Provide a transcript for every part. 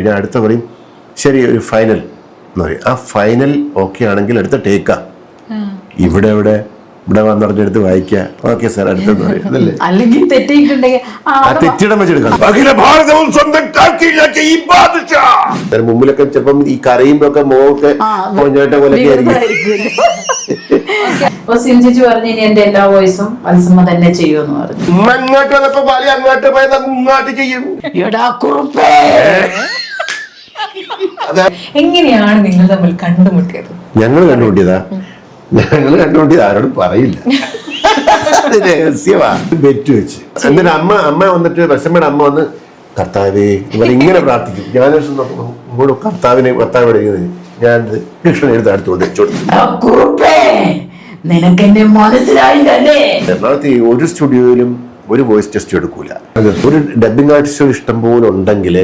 കഴിഞ്ഞാൽ അടുത്ത പറയും ശരി ഒരു ഫൈനൽ എന്ന് പറയും. ആ ഫൈനൽ ഓക്കെ ആണെങ്കിൽ അടുത്ത ടേക്കാ. ഇവിടെ വന്നറിഞ്ഞെടുത്ത് വായിക്കുക, ഓക്കെ സാർ അടുത്തെന്ന് പറയും. അതല്ലേ അല്ലെങ്കിൽ തെറ്റിയിട്ടുണ്ടെങ്കിൽ ആ തെറ്റിടം വെച്ചെടുക്കണം. അഖില ഭാരതവും സ്വന്തം മുമ്പിലൊക്കെ ചിലപ്പം ഈ കരയുമ്പോ ഒക്കെ മോക്കെ പോഞ്ഞേട്ട പോലൊക്കെ ചേച്ചി പറഞ്ഞു ഇനി എന്റെ എല്ലാ വോയിസും വത്സമ്മ തന്നെ ചെയ്യുമെന്ന് പറഞ്ഞു. അങ്ങോട്ട് വന്നപ്പോ പാലി അങ്ങോട്ട് പോയത് ഇങ്ങോട്ട് ചെയ്യും. എങ്ങനെയാണ് നിങ്ങൾ തമ്മിൽ കണ്ടുമുട്ടിയത്? ഞങ്ങൾ കണ്ടുമുട്ടിയത് ആരോടും പറയില്ല, രഹസ്യമാ. ബെറ്റ് വെച്ച് എന്നിട്ട് അമ്മ വന്നിട്ട് വശമ്മയുടെ അമ്മ വന്ന് കർത്താവേ ഇങ്ങനെ പ്രാർത്ഥിക്കും. ഞാനൊരു കർത്താവ് ഞാൻ കൃഷ്ണൻ എടുത്ത് അടുത്തുകൊണ്ട് എറണാകുളത്ത് ഒരു സ്റ്റുഡിയോയിലും ഒരു വോയിസ് ടെസ്റ്റ് എടുക്കൂല. ഒരു ഡബിങ് ആർട്ടിസ്റ്റുകൾ ഇഷ്ടം പോലെ ഉണ്ടെങ്കിൽ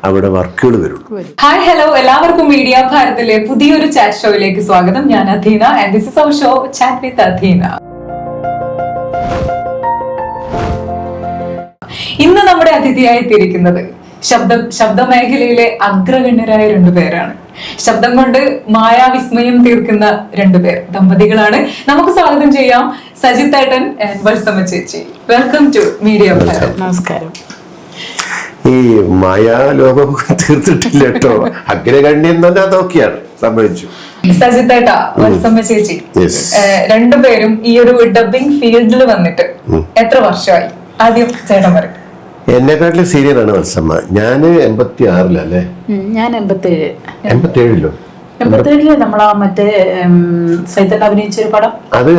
അവിടെ വർക്കുകൾ വരുള്ളൂ. ഹായ് ഹലോ, എല്ലാവർക്കും മീഡിയ ഭാരതിലെ പുതിയൊരു ചാറ്റ് ഷോയിലേക്ക് സ്വാഗതം. ഞാൻ Adheena and this is our show chat with Adheena. ഇന്ന് നമ്മുടെ അതിഥിയായി എത്തിയിരിക്കുന്നത് ശബ്ദമേഖലയിലെ അഗ്രഗണ്യരായ രണ്ടുപേരാണ്. ശബ്ദം കൊണ്ട് മായാവിസ്മയം തീർക്കുന്ന രണ്ടുപേർ ദമ്പതികളാണ്. നമുക്ക് സ്വാഗതം ചെയ്യാം സജിത് ഏട്ടൻ ആൻഡ് വത്സമ്മ ചേച്ചി. Welcome to media Bharat. നമസ്കാരം. ഈ മായാലോകം തീർത്തിട്ടില്ല കേട്ടോ, അഗ്രഗണ്യം തന്നെ അതൊക്കെയാണ് സംഭവിച്ചു. സജിത് ഏട്ടാ, വത്സമ്മ ചേച്ചി, രണ്ടുപേരും ഈ ഒരു ഡബിംഗ് ഫീൽഡിൽ വന്നിട്ട് എത്ര വർഷമായി? ആദ്യം ചേട്ടൻ പറയും. എന്നെക്കാട്ടിലും സീനിയറാണ് വത്സമ്മ. ഞാൻ 86-ലല്ലേ? ഞാൻ 87. 87-ലോ? 87 നമ്മളാ മറ്റേ സൈതൻ അഭിനയിച്ചൊരു പടം, അത്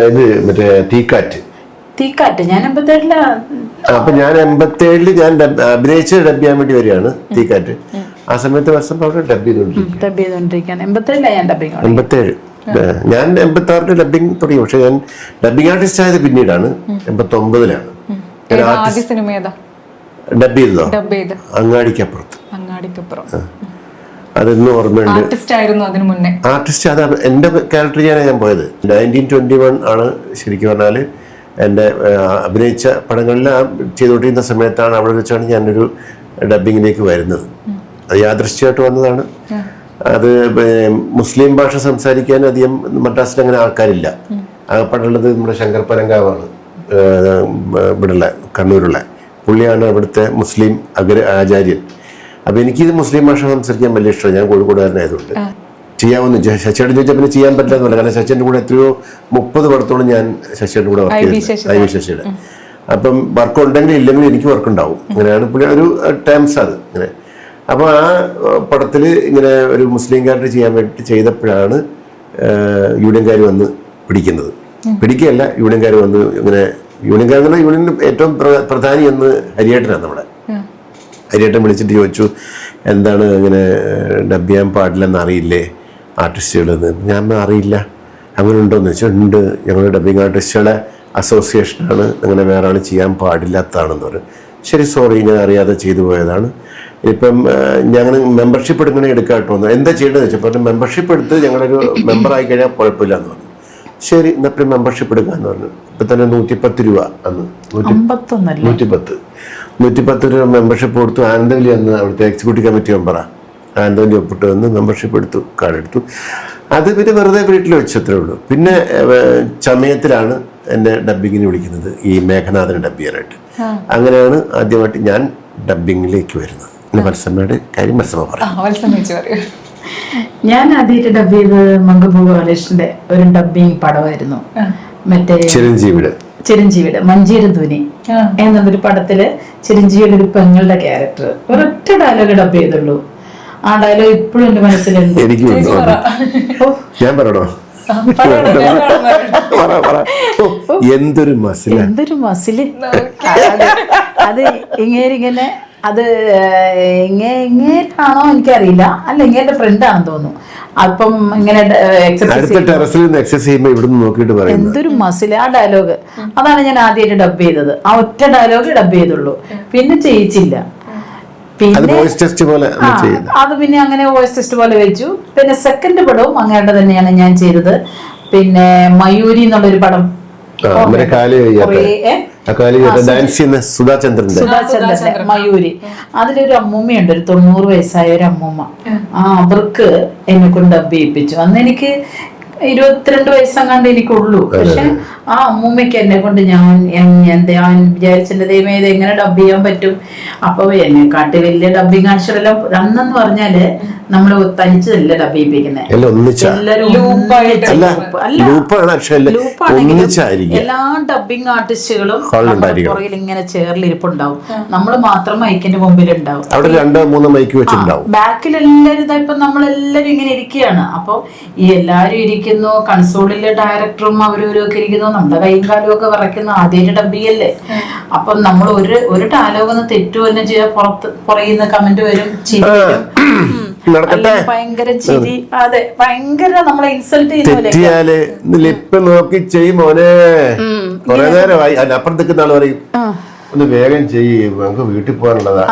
ഇത് മറ്റേ തീക്കാറ്റ്. ഞാൻ 87-ലാ. അപ്പൊ ഞാൻ 87-ല് ഞാൻ അഭിനയിച്ച് ഡബ് ചെയ്യാൻ വേണ്ടി വരികയാണ് തീക്കാറ്റ്. ആ സമയത്ത് വത്സമ്മ അവിടെ ഡബ് ചെയ്തോണ്ടിരിക്കുകയാണ്. 87-ലാ ഞാൻ ഡബിങ്. 87. ഞാൻ 86-ല് ഡബിങ് തുടങ്ങി. പക്ഷെ ഞാൻ ഡബിങ് ആർട്ടിസ്റ്റ് ആയത് പിന്നീടാണ്. 89-ലാണ് ഡബ് ചെയ്തതോ? അങ്ങാടിക്കപ്പുറത്ത്. അതൊന്നും ഓർമ്മയുണ്ട്. ആർട്ടിസ്റ്റ് അതാണ് എന്റെ ക്യാരക്ടർ ചെയ്യാനാണ് ഞാൻ പോയത്. 1921 ആണ് ശരിക്കും പറഞ്ഞാല് എൻ്റെ അഭിനയിച്ച പടങ്ങളെല്ലാം ചെയ്തുകൊണ്ടിരുന്ന സമയത്താണ്. അവിടെ വെച്ചാണ് ഞാനൊരു ഡബിങ്ങിലേക്ക് വരുന്നത്. അത് യാദൃശ്ചികമായിട്ട് വന്നതാണ്. അത് മുസ്ലിം ഭാഷ സംസാരിക്കാൻ അധികം മദ്രാസിൽ അങ്ങനെ ആൾക്കാരില്ല. ആകപ്പാടുള്ളത് നമ്മുടെ ശങ്കർ പരങ്കാവാണ്, ഇവിടെയുള്ള കണ്ണൂരുള്ള പുള്ളിയാണ് അവിടുത്തെ മുസ്ലിം ആചാര്യൻ. അപ്പൊ എനിക്കിത് മുസ്ലിം ഭാഷ സംസാരിക്കാൻ വലിയ ഇഷ്ടമാണ്. ഞാൻ കോഴിക്കോടുകാരനായതുകൊണ്ട് ചെയ്യാമെന്ന് ശശിയോട് ചോദിച്ചാൽ പിന്നെ ചെയ്യാൻ പറ്റില്ലെന്നല്ല. കാരണം ശശിയുടെ കൂടെ എത്രയോ 30 പടത്തോളം ഞാൻ ശശിയുടെ കൂടെ വർക്ക് ചെയ്തത്, ഐ വി ശശിയുടെ. അപ്പം വർക്ക് ഉണ്ടെങ്കിലും ഇല്ലെങ്കിലും എനിക്ക് വർക്ക് ഉണ്ടാവും. അങ്ങനെയാണ് പുള്ളി ഒരു ടേംസ് അത് ഇങ്ങനെ. അപ്പോൾ ആ പടത്തിൽ ഇങ്ങനെ ഒരു മുസ്ലിം ക്യാരക്ടർ ചെയ്യാൻ വേണ്ടി ചെയ്തപ്പോഴാണ് യൂണിയൻകാർ വന്ന് പിടിക്കുകയല്ല, യൂണിയൻകാർ വന്ന് ഇങ്ങനെ. യൂണിയൻകാർ എന്ന് പറഞ്ഞാൽ യൂണിയൻ ഏറ്റവും പ്രധാനി എന്ന് ഹരിയേട്ടനാണ് നമ്മുടെ. ഹരിയേട്ടൻ വിളിച്ചിട്ട് ചോദിച്ചു എന്താണ് ഇങ്ങനെ ഡബ് ചെയ്യാൻ പാടില്ലെന്ന് അറിയില്ലേ ആർട്ടിസ്റ്റുകളെന്ന്. ഞാൻ അറിയില്ല. അങ്ങനെ ഉണ്ടോയെന്ന് വെച്ചാൽ ഉണ്ട്, ഞങ്ങൾ ഡബിങ് ആർട്ടിസ്റ്റുകളെ അസോസിയേഷനാണ്, അങ്ങനെ വേറെ ആൾ ചെയ്യാൻ പാടില്ലാത്തതാണെന്ന് പറയും. ശരി, സോറി, ഞാൻ അറിയാതെ ചെയ്തു പോയതാണ്. ഇപ്പം ഞങ്ങൾ മെമ്പർഷിപ്പ് എടുക്കണേ എടുക്കാട്ടോ. എന്താ ചെയ്യേണ്ടതെന്ന് വെച്ചപ്പോൾ മെമ്പർഷിപ്പ് എടുത്ത് ഞങ്ങളൊരു മെമ്പറായി കഴിഞ്ഞാൽ കുഴപ്പമില്ല എന്ന് പറഞ്ഞു. ശരി, എന്നപ്പോൾ മെമ്പർഷിപ്പ് എടുക്കാന്ന് പറഞ്ഞു. ഇപ്പം തന്നെ 110 രൂപ, അന്ന് 110 രൂപ മെമ്പർഷിപ്പ് കൊടുത്തു. ആനന്ദവല്ലി അന്ന് അവിടുത്തെ എക്സിക്യൂട്ടീവ് കമ്മിറ്റി മെമ്പറാണ്. ആനന്ദവല്ലി ഒപ്പിട്ട് വന്ന് മെമ്പർഷിപ്പ് എടുത്തു, കാർഡ് എടുത്തു. അത് പിന്നെ വെറുതെ വീട്ടിൽ വെച്ചത്രേ ഉള്ളൂ. പിന്നെ ചമയത്തിലാണ് എന്നെ ഡബിങ്ങിന് വിളിക്കുന്നത്, ഈ മേഘനാഥനെ ഡബ് ചെയ്യാനായിട്ട്. അങ്ങനെയാണ് ആദ്യമായിട്ട് ഞാൻ ഡബിങ്ങിലേക്ക് വരുന്നത്. വത്സമ്മയുടെ കാര്യം വത്സമ്മ പറയാം. ഞാൻ ആദ്യമായിട്ട് ഡബ് ചെയ്തത് മംഗപൂ ബാലകൃഷ്ണന്റെ ഒരു ഡബിങ് പടമായിരുന്നു. മറ്റേ ചിരഞ്ജീവിയുടെ മഞ്ചേരധ്വനി എന്നൊരു പടത്തില് ചിരഞ്ജീവിയുടെ ഒരു പെങ്ങളുടെ ക്യാരക്ടർ. ഒരൊറ്റ ഡയലോഗ് ഡബ് ചെയ്തുള്ളൂ. ആ ഡയലോഗ് ഇപ്പോഴും എന്റെ മനസ്സിലുണ്ട്. ഞാൻ പറയണോ? എന്തൊരു മസില്. അത് ഇങ്ങനെ അത് ഇങ്ങേട്ടാണോ എനിക്കറിയില്ല, അല്ല ഇങ്ങേന്റെ ഫ്രണ്ടാണെന്ന് തോന്നുന്നു. അപ്പം ഇങ്ങനെ എന്തൊരു മസില് ആ ഡയലോഗ്. അതാണ് ഞാൻ ആദ്യമായിട്ട് ഡബ് ചെയ്തത്. ആ ഒറ്റ ഡയലോഗ് ഡബ് ചെയ്തുള്ളൂ, പിന്നെ ചെയ്യിച്ചില്ല. പിന്നെ അത് പിന്നെ അങ്ങനെ വോയിസ് ടെസ്റ്റ് പോലെ വെച്ചു. പിന്നെ സെക്കൻഡ് പടവും അങ്ങയുടെ തന്നെയാണ് ഞാൻ ചെയ്തത്. പിന്നെ മയൂരി എന്നുള്ളൊരു പടം അവരെ കാല് ഡാൻസ് ചെയ്യുന്ന സുധാചന്ദ്രന്റെ സുധാചന്ദ്രന്റെ മയൂരി. അതിലൊരു അമ്മൂമ്മയുണ്ട്, ഒരു 90 വയസ്സായ ഒരു അമ്മൂമ്മ. അവർക്ക് എന്നെ കൊണ്ട് ഡബ് ചെയ്യിപ്പിച്ചു. അന്ന് എനിക്ക് 22 വയസ്സങ്ങാണ്ട് എനിക്കുള്ളൂ. പക്ഷെ ആ അമ്മൂമ്മയ്ക്ക് എന്നെ കൊണ്ട് ഞാൻ വിചാരിച്ചെന്റെ ദൈവമേ ഇത് എങ്ങനെ ഡബ് ചെയ്യാൻ പറ്റും. അപ്പൊ എന്നെ കാട്ടി വലിയ ഡബിങ് ആർട്ടിസ്റ്റെല്ലാം അന്നെന്ന് പറഞ്ഞാല് നമ്മള് തനിച്ചല്ല ഡബ് ചെയ്യിപ്പിക്കുന്നത്. എല്ലാ ഡബിങ് ആർട്ടിസ്റ്റുകളും പുറകിൽ ഇങ്ങനെ ചേർലിരിപ്പുണ്ടാവും. നമ്മള് മാത്രം മൈക്കിന്റെ മുമ്പിൽ ഉണ്ടാവും. ബാക്കിൽ എല്ലാരും ഇപ്പൊ നമ്മളെല്ലാരും ഇങ്ങനെ ഇരിക്കുകയാണ്. അപ്പൊ ഈ എല്ലാരും ഇരിക്കുന്നു, കൺസോളിലെ ഡയറക്ടറും അവരവരും ഒക്കെ ഇരിക്കുന്നു. നമ്മുടെ കൈയും കാലും ഒക്കെ വിറയ്ക്കുന്നു. ആദ്യമായിട്ട് ഡബ് ചെയ്യല്ലേ. അപ്പം നമ്മൾ ഒരു ഡയലോഗ് ഒന്ന് തെറ്റു തന്നെ ചെയ്യാൻ പുറയുന്ന കമന്റ് വരും, ചിരി വരും, ഭയങ്കര ചിരി. അതെ, ഭയങ്കര നമ്മളെ ഇൻസൾട്ട് ചെയ്യുന്ന ലിപ്പ് നോക്കി ചെയ്യും മോനെ. കുറെ നേരമായി അപ്പുറം നിൽക്കുന്ന ആള് പറയും ഒന്ന് വേഗം ചെയ്യും, നമുക്ക് വീട്ടിൽ പോകാനുള്ളതാ.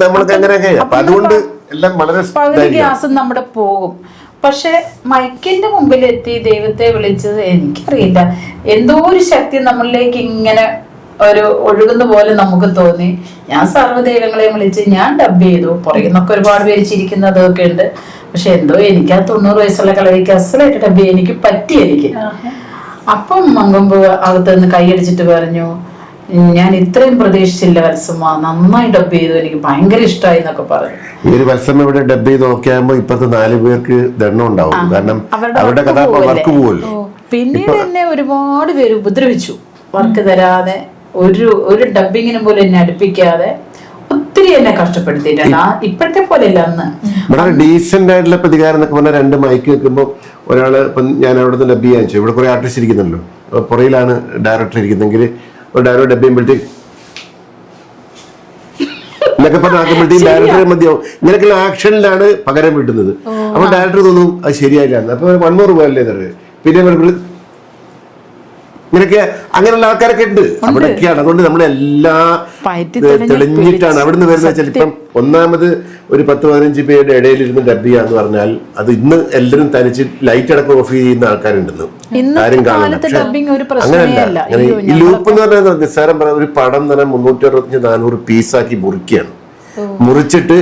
നമ്മൾക്ക് അങ്ങനെയൊക്കെ. അപ്പൊ അതുകൊണ്ട് എല്ലാം വളരെ പകുതി ഗ്യാസും നമ്മുടെ പോകും. പക്ഷെ മൈക്കിന്റെ മുമ്പിൽ എത്തി ദൈവത്തെ വിളിച്ചത് എനിക്കറിയില്ല, എന്തോ ഒരു ശക്തി നമ്മളിലേക്ക് ഇങ്ങനെ ഒരു ഒഴുകുന്ന പോലെ നമുക്ക് തോന്നി. ഞാൻ സർവ്വദൈവങ്ങളെയും വിളിച്ച് ഞാൻ ഡബ് ചെയ്തു. പുറകിന്നൊക്കെ ഒരുപാട് പേര് ചിരിക്കുന്നതൊക്കെ ഉണ്ട്. പക്ഷെ എന്തോ എനിക്ക് ആ 90 വയസ്സുള്ള കളവിക്ക് അസലായിട്ട് ഡബ് ചെയ്യാൻ എനിക്ക് പറ്റി. അപ്പം മങ്കൊമ്പ് അകത്ത് നിന്ന് കൈയടിച്ചിട്ട് പറഞ്ഞു, ഞാൻ ഇത്രയും പ്രതീക്ഷിച്ചില്ല വത്സമ്മ, നന്നായി ഡബ് ചെയ്തു, എനിക്ക് ഭയങ്കര ഇഷ്ടമായി എന്നൊക്കെ പറഞ്ഞു. ഈ ഒരു വത്സമ്മ ഇവിടെ ഡബ് ചെയ്ത് നോക്കിയാകുമ്പോ ഇപ്പത്തെ 4 പേർക്ക് ദണ്ണം ഉണ്ടാവും. കാരണം അവരുടെ കഥ വർക്ക് പോവല്ലോ. പിന്നീട് എന്നെ ഒരുപാട് പേര് ഉപദ്രവിച്ചു, വർക്ക് തരാതെ, ഒരു ഡബിങ്ങിനും പോലും എന്നെ അടുപ്പിക്കാതെ ഒത്തിരി എന്നെ കഷ്ടപ്പെടുത്തിയിട്ടുണ്ട്. ഇപ്പോഴത്തെ പോലെ അല്ല അന്ന്. വളരെ ഡീസന്റ് ആയിട്ടുള്ള പ്രതികാരം എന്നൊക്കെ പറഞ്ഞാൽ 2 മൈക്ക് വെക്കുമ്പോൾ ഒരാള് ഇപ്പം ഞാൻ അവിടെ നിന്ന് ഡബ് ചെയ്യാൻ വെച്ചു. ഇവിടെ കുറെ ആർട്ടിസ്റ്റ് ഇരിക്കുന്നല്ലോ, പുറയിലാണ് ഡയറക്ടർ ഇരിക്കുന്നെങ്കിൽ ഒരു ഡയറക്ടർ ഡബ് ചെയ്യുമ്പോഴത്തേക്ക് എന്നൊക്കെ പറഞ്ഞാക്കുമ്പോഴത്തേക്കും ഡയറക്ടറെ മതിയാവും. ഇങ്ങനെയൊക്കെയുള്ള ആക്ഷനിലാണ് പകരം വിട്ടുന്നത്. അപ്പൊ ഡയറക്ടർ തോന്നും അത് ശരിയായില്ല, അപ്പൊ 100 പോയല്ലേ തരുന്നത്. പിന്നെ ഇങ്ങനെയൊക്കെ അങ്ങനെയുള്ള ആൾക്കാരൊക്കെ ഉണ്ട് അവിടെയൊക്കെയാണ്. അതുകൊണ്ട് നമ്മളെല്ലാ തെളിഞ്ഞിട്ടാണ് അവിടുന്ന് വരുന്നത് വെച്ചാൽ ഇപ്പം ഒന്നാമത് ഒരു 10-15 പേരുടെ ഇടയിലിരുന്ന് ഡബ് ചെയ്യാന്ന് പറഞ്ഞാൽ അത് ഇന്ന് എല്ലാവരും തനിച്ച് ലൈറ്റ് അടക്കം ഓഫ് ചെയ്യുന്ന ആൾക്കാരുണ്ടെന്ന് ആരും കാണുന്നില്ല. അങ്ങനെയല്ല, ഈ ലൂപ്പ് എന്ന് പറഞ്ഞാൽ നിസ്സാരം പറയാം, ഒരു പടം തന്നെ 365-400 പീസാക്കി മുറിക്കുകയാണ്. മുറിച്ചിട്ട്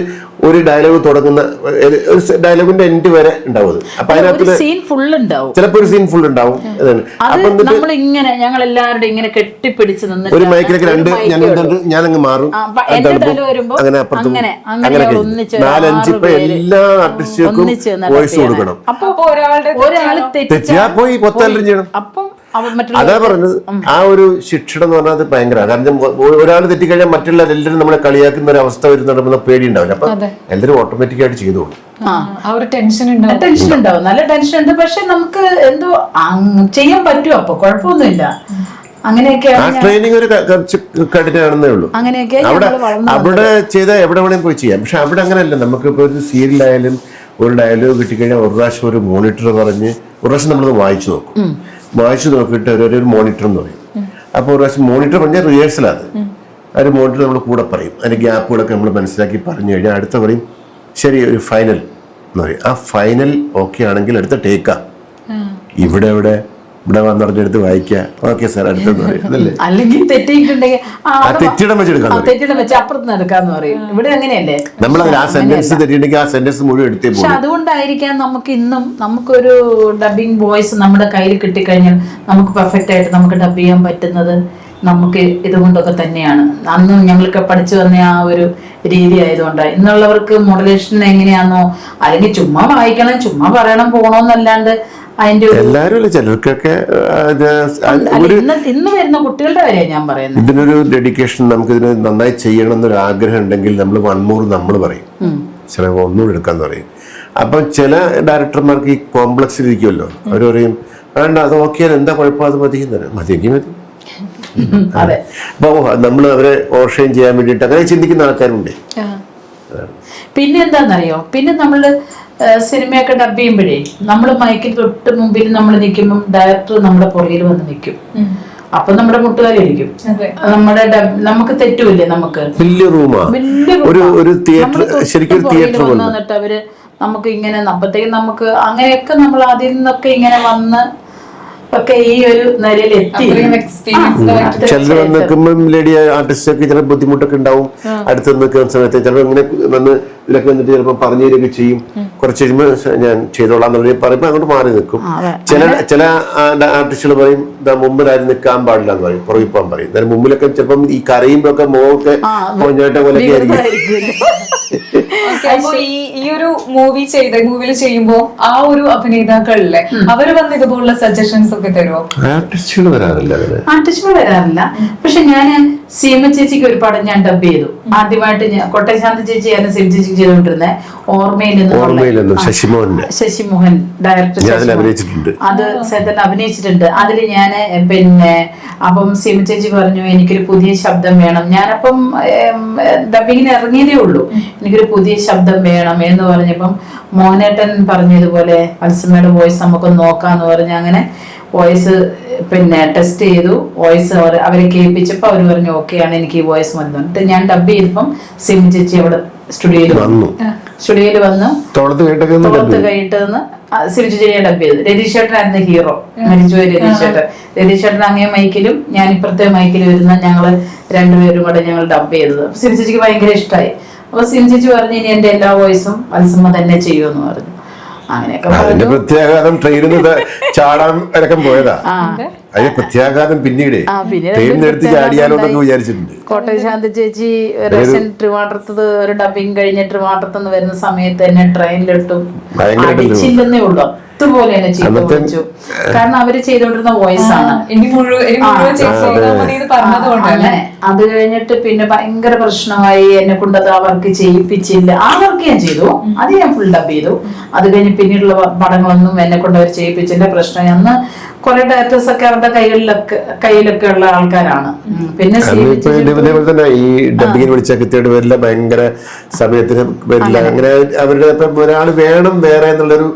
ഒരു ഡയലോഗ് തുടങ്ങുന്ന ഡയലോഗിന്റെ എൻഡ് വരെ ഉണ്ടാവും. അപ്പൊ അതിനകത്ത് ചിലപ്പോ ഒരു സീൻ ഫുൾ ഉണ്ടാവും. ഞങ്ങൾ എല്ലാവരുടെ ഇങ്ങനെ കെട്ടിപ്പിടിച്ച് ഒരു മൈക്കിലേക്ക് 2 ഞാനങ്ങ് മാറും, അങ്ങനെ അപ്പുറത്തും അങ്ങനെ 4-5 ഇപ്പൊ എല്ലാ ആർട്ടിസ്റ്റുകൾക്കും വോയിസ് കൊടുക്കണം. തെറ്റിയാ പോയി പൊത്തലും ചെയ്യണം. അതാ പറഞ്ഞത്, ആ ഒരു ശിക്ഷണം എന്ന് പറഞ്ഞാൽ അത് ഭയങ്കര. കാരണം ഒരാൾ തെറ്റിക്കഴിഞ്ഞാൽ മറ്റുള്ള എല്ലാവരും നമ്മളെ കളിയാക്കുന്ന ഒരു അവസ്ഥ വരുന്ന പേടി ഉണ്ടാവില്ല. അപ്പൊ എല്ലാവരും ഓട്ടോമാറ്റിക് ആയിട്ട് ചെയ്തോളൂ. ടെൻഷൻ ഉണ്ടാവും, നല്ല ടെൻഷൻ ഉണ്ട്. പക്ഷെ നമുക്ക് എന്തോ ചെയ്യാൻ പറ്റുമോ, അപ്പൊ കുഴപ്പമൊന്നുമില്ല. ട്രെയിനിങ് ഒരു കഠിനാണെന്നേ ഉള്ളൂ. അവിടെ ചെയ്ത എവിടെ വേണേലും പോയി ചെയ്യാം. പക്ഷെ അവിടെ അങ്ങനെയല്ല. നമുക്കിപ്പോ ഒരു സീരിയലായാലും ഒരു ഡയലോഗ് കിട്ടിക്കഴിഞ്ഞാൽ ഒരു പ്രാവശ്യം ഒരു മോണിറ്റർ പറഞ്ഞ് ഒരു പ്രാവശ്യം നമ്മളത് വായിച്ചു നോക്കും. വായിച്ചു നോക്കിയിട്ട് ഒരു മോണിറ്റർ എന്ന് പറയും. അപ്പോൾ ഒരു പ്രാവശ്യം മോണിറ്റർ പറഞ്ഞാൽ റിഹേഴ്സലാണ്. ആ ഒരു മോണിറ്റർ നമ്മൾ കൂടെ പറയും, അതിന്റെ ഗ്യാപ്പുകളൊക്കെ നമ്മൾ മനസ്സിലാക്കി പറഞ്ഞു കഴിഞ്ഞാൽ അടുത്ത പറയും ശരി ഒരു ഫൈനൽ എന്ന് പറയും. ആ ഫൈനൽ ഓക്കെ ആണെങ്കിൽ അടുത്ത ടേക്കാ. ഇവിടെ വന്നറിഞ്ഞെടുത്ത് വായിക്കുക, ഓക്കെ സാർ അടുത്തെന്ന് പറയും. അതല്ലേ, അല്ലെങ്കിൽ തെറ്റിയിട്ടുണ്ടെങ്കിൽ തെറ്റിടം വെച്ച് അപ്പുറത്ത് നടക്കാന്ന് പറയും. ഇവിടെ അങ്ങനെയല്ലേ, നമ്മൾ ആ സെന്റൻസ് തെറ്റിയിട്ടുണ്ടെങ്കിൽ ആ സെന്റൻസ് മുഴുവൻ എടുത്തേ പോകും. അതുകൊണ്ടായിരിക്കാം നമുക്ക് ഇന്നും നമുക്കൊരു ഡബിങ് വോയിസ് നമ്മുടെ കയ്യിൽ കിട്ടിക്കഴിഞ്ഞാൽ നമുക്ക് പെർഫെക്റ്റ് ആയിട്ട് നമുക്ക് ഡബ് ചെയ്യാൻ പറ്റുന്നത് നമുക്ക് ഇതുകൊണ്ടൊക്കെ തന്നെയാണ്. അന്ന് ഞങ്ങൾക്ക് പഠിച്ചു വന്ന ആ ഒരു രീതി ആയതുകൊണ്ട്. ഇന്നുള്ളവർക്ക് മോഡുലേഷൻ എങ്ങനെയാണോ, അല്ലെങ്കിൽ ചുമ്മാ വായിക്കണം, ചുമ്മാ പറയണം, പോണോന്നല്ലാണ്ട് അതിന്റെ ചിലർക്കൊക്കെ ഇന്ന് വരുന്ന കുട്ടികളുടെ കാര്യം ഞാൻ പറയുന്നത്. ഇതിനൊരു ഡെഡിക്കേഷൻ, നമുക്ക് ഇതിന് നന്നായി ചെയ്യണം എന്നൊരു ആഗ്രഹം ഉണ്ടെങ്കിൽ നമ്മൾ 1 more നമ്മൾ പറയും, ചില ഒന്നുകൂടി എടുക്കാന്ന് പറയും. അപ്പം ചില ഡയറക്ടർമാർക്ക് ഈ കോംപ്ലക്സിൽ ഇരിക്കുമല്ലോ, അവർ പറയും വേണ്ട അത് ഓക്കെ, എന്താ കുഴപ്പം, അത് മതിയെങ്കിൽ മതി. അപ്പൊ നമ്മൾ അവരെ ഓർഷൻ ചെയ്യാൻ വേണ്ടിട്ട് അങ്ങനെ ചിന്തിക്കുന്ന ആൾക്കാരുണ്ട്. പിന്നെ എന്താന്നറിയോ, പിന്നെ നമ്മള് സിനിമയൊക്കെ ഡബ് ചെയ്യുമ്പോഴേ നമ്മൾ മൈക്കിൽ തൊട്ട് മുമ്പിൽ നമ്മൾ നിൽക്കുമ്പോൾ ഡയറക്ടർ നമ്മുടെ പുറകിൽ വന്ന് നിൽക്കും. അപ്പൊ നമ്മുടെ മുട്ടുകാരിയിരിക്കും. നമുക്ക് തെറ്റൂല്ലേ, നമുക്ക് വലിയ വന്നിട്ട് അവര് നമുക്ക് ഇങ്ങനെ അപ്പത്തേക്കും നമുക്ക് അങ്ങനെയൊക്കെ നമ്മൾ അതിൽ നിന്നൊക്കെ ഇങ്ങനെ വന്ന് ഒക്കെ ഈ ഒരു നിലയിൽ എത്തി. ചിലർ വന്ന് നിൽക്കുമ്പോൾ ലേഡി ആർട്ടിസ്റ്റൊക്കെ ചില ബുദ്ധിമുട്ടൊക്കെ ഉണ്ടാവും. അടുത്ത് നിൽക്കുന്ന സമയത്ത് ചിലപ്പോൾ ഇങ്ങനെ വന്ന് ഇതിലൊക്കെ വന്നിട്ട് ചിലപ്പോൾ പറഞ്ഞു തരികയൊക്കെ ചെയ്യും. കുറച്ച് കഴിയുമ്പോൾ ഞാൻ ചെയ്തോളാം എന്നുള്ളത് പറയുമ്പോൾ അങ്ങോട്ട് മാറി നിൽക്കും. ചില ആർട്ടിസ്റ്റുകൾ പറയും മുമ്പിലാരും നിൽക്കാൻ പാടില്ല എന്ന് പറയും, പുറകിൽ പോകാൻ പറയും. എന്നാലും മുമ്പിലൊക്കെ ചിലപ്പം ഈ കരയുമ്പോ ഒക്കെ മുഖമൊക്കെ പോഞ്ഞാട്ട പോലെയൊക്കെ ആയിരിക്കും. അപ്പൊ ഈ ഒരു മൂവിയിൽ ചെയ്യുമ്പോ ആ ഒരു അഭിനേതാക്കളിലെ അവര് വന്ന് ഇതുപോലുള്ള സജഷൻസ് ഒക്കെ തരുമോ? ആർട്ടിസ്റ്റുകൾ വരാറില്ല. പക്ഷെ ഞാൻ സീമ ചേച്ചിക്ക് ഒരു പടം ഞാൻ ഡബ് ചെയ്തു. ആദ്യമായിട്ട് കോട്ടയശാന്തി ചേച്ചി ആയിരുന്നു സീമ ചേച്ചിക്ക് ചെയ്തുകൊണ്ടിരുന്നത്. ഓർമ്മയിൽ ശശിമോഹൻ ഡയറക്ടർ അത് സേതൻ അഭിനയിച്ചിട്ടുണ്ട്. അതിൽ ഞാൻ പിന്നെ അപ്പം സീമ ചേച്ചി പറഞ്ഞു എനിക്കൊരു പുതിയ ശബ്ദം വേണം. ഞാനപ്പം ഡബിങ്ങിന് ഇറങ്ങിയതേ ഉള്ളൂ. എനിക്കൊരു പുതിയ ശബ്ദം വേണം എന്ന് പറഞ്ഞപ്പം മോനേട്ടൻ പറഞ്ഞതുപോലെ വത്സമ്മയുടെ വോയിസ് നമുക്കൊന്ന് നോക്കാന്ന് പറഞ്ഞ് അങ്ങനെ വോയിസ് പിന്നെ ടെസ്റ്റ് ചെയ്തു. വോയിസ് അവരെ കേൾപ്പിച്ചപ്പോ അവര് പറഞ്ഞു ഓക്കെയാണ്, എനിക്ക് ഈ വോയിസ് വന്നിട്ട് ഞാൻ ഡബ് ചെയ്തപ്പം സിം ചേച്ചി അവിടെ സ്റ്റുഡിയോയിൽ വന്ന് തോളത്ത് കൈയിട്ടെന്ന് സിം ചേച്ചിയെ ഡബ് ചെയ്തു. രതീഷേട്ടനായിരുന്നു ഹീറോ, മരിച്ചുപോയി രതീഷേട്ടൻ. രതീഷേട്ടൻ അങ്ങേ മൈക്കിലും ഞാൻ ഇപ്പുറത്തെ മൈക്കിലും ഇരുന്ന ഞങ്ങള് രണ്ടുപേരും കൂടെ ഞങ്ങൾ ഡബ് ചെയ്തത്. സിം ചേച്ചിക്ക് ഭയങ്കര ഇഷ്ടമായി. അപ്പൊ സിം ചേച്ചി പറഞ്ഞു ഇനി എന്റെ എല്ലാ വോയിസും വത്സമ്മ തന്നെ ചെയ്യുമെന്ന് പറഞ്ഞു. അതിന്റെ പ്രത്യാഘാതം ട്രെയിനിൽ ചാടാൻ അടക്കം പോയതാ. അതിന്റെ പ്രത്യാഘാതം പിന്നീട് ട്രെയിനിനെടുത്ത് ചാടിയാലോന്നൊക്കെ വിചാരിച്ചിട്ടുണ്ട്. കോട്ടയശാന്തി ചേച്ചി ട്രിവാൻഡ്രത്ത് ഒരു ഡബിങ് കഴിഞ്ഞ് ട്രിവാൻഡ്രത്ത് വരുന്ന സമയത്ത് തന്നെ ട്രെയിനിലിട്ടും അടിച്ചില്ലെന്നേ ഉള്ളൂ. അതുപോലെ തന്നെ ചെയ്തു. കാരണം അവര് ചെയ്തോണ്ടിരുന്ന വോയിസ് ആണ്. അങ്ങനെ അത് കഴിഞ്ഞിട്ട് പിന്നെ ഭയങ്കര പ്രശ്നമായി. എന്നെ കൊണ്ട് അത് ആ വർക്ക് ചെയ്യിപ്പിച്ചില്ല. ആ വർക്ക് ഞാൻ ചെയ്തു, അത് ഞാൻ ഫുൾ ഡബ് ചെയ്തു. അത് കഴിഞ്ഞ് പിന്നീടുള്ള പടങ്ങളൊന്നും എന്നെ കൊണ്ട് അവർ ചെയ്യിപ്പിച്ചില്ല. പ്രശ്നം അന്ന് കുറെ ഡയറക്ടേഴ്സ് ഒക്കെ അവരുടെ കയ്യിലൊക്കെ ഉള്ള ആൾക്കാരാണ്. പിന്നെ ഇതേപോലെ തന്നെ ഈ ഡബിങ്ങിന് വിളിച്ച കൃത്യമായിട്ട് വരില്ല, ഭയങ്കര സമയത്തിന് വരില്ല. അങ്ങനെ അവരുടെ ഇപ്പം ഒരാൾ വേണം വേറെ എന്നുള്ളൊരു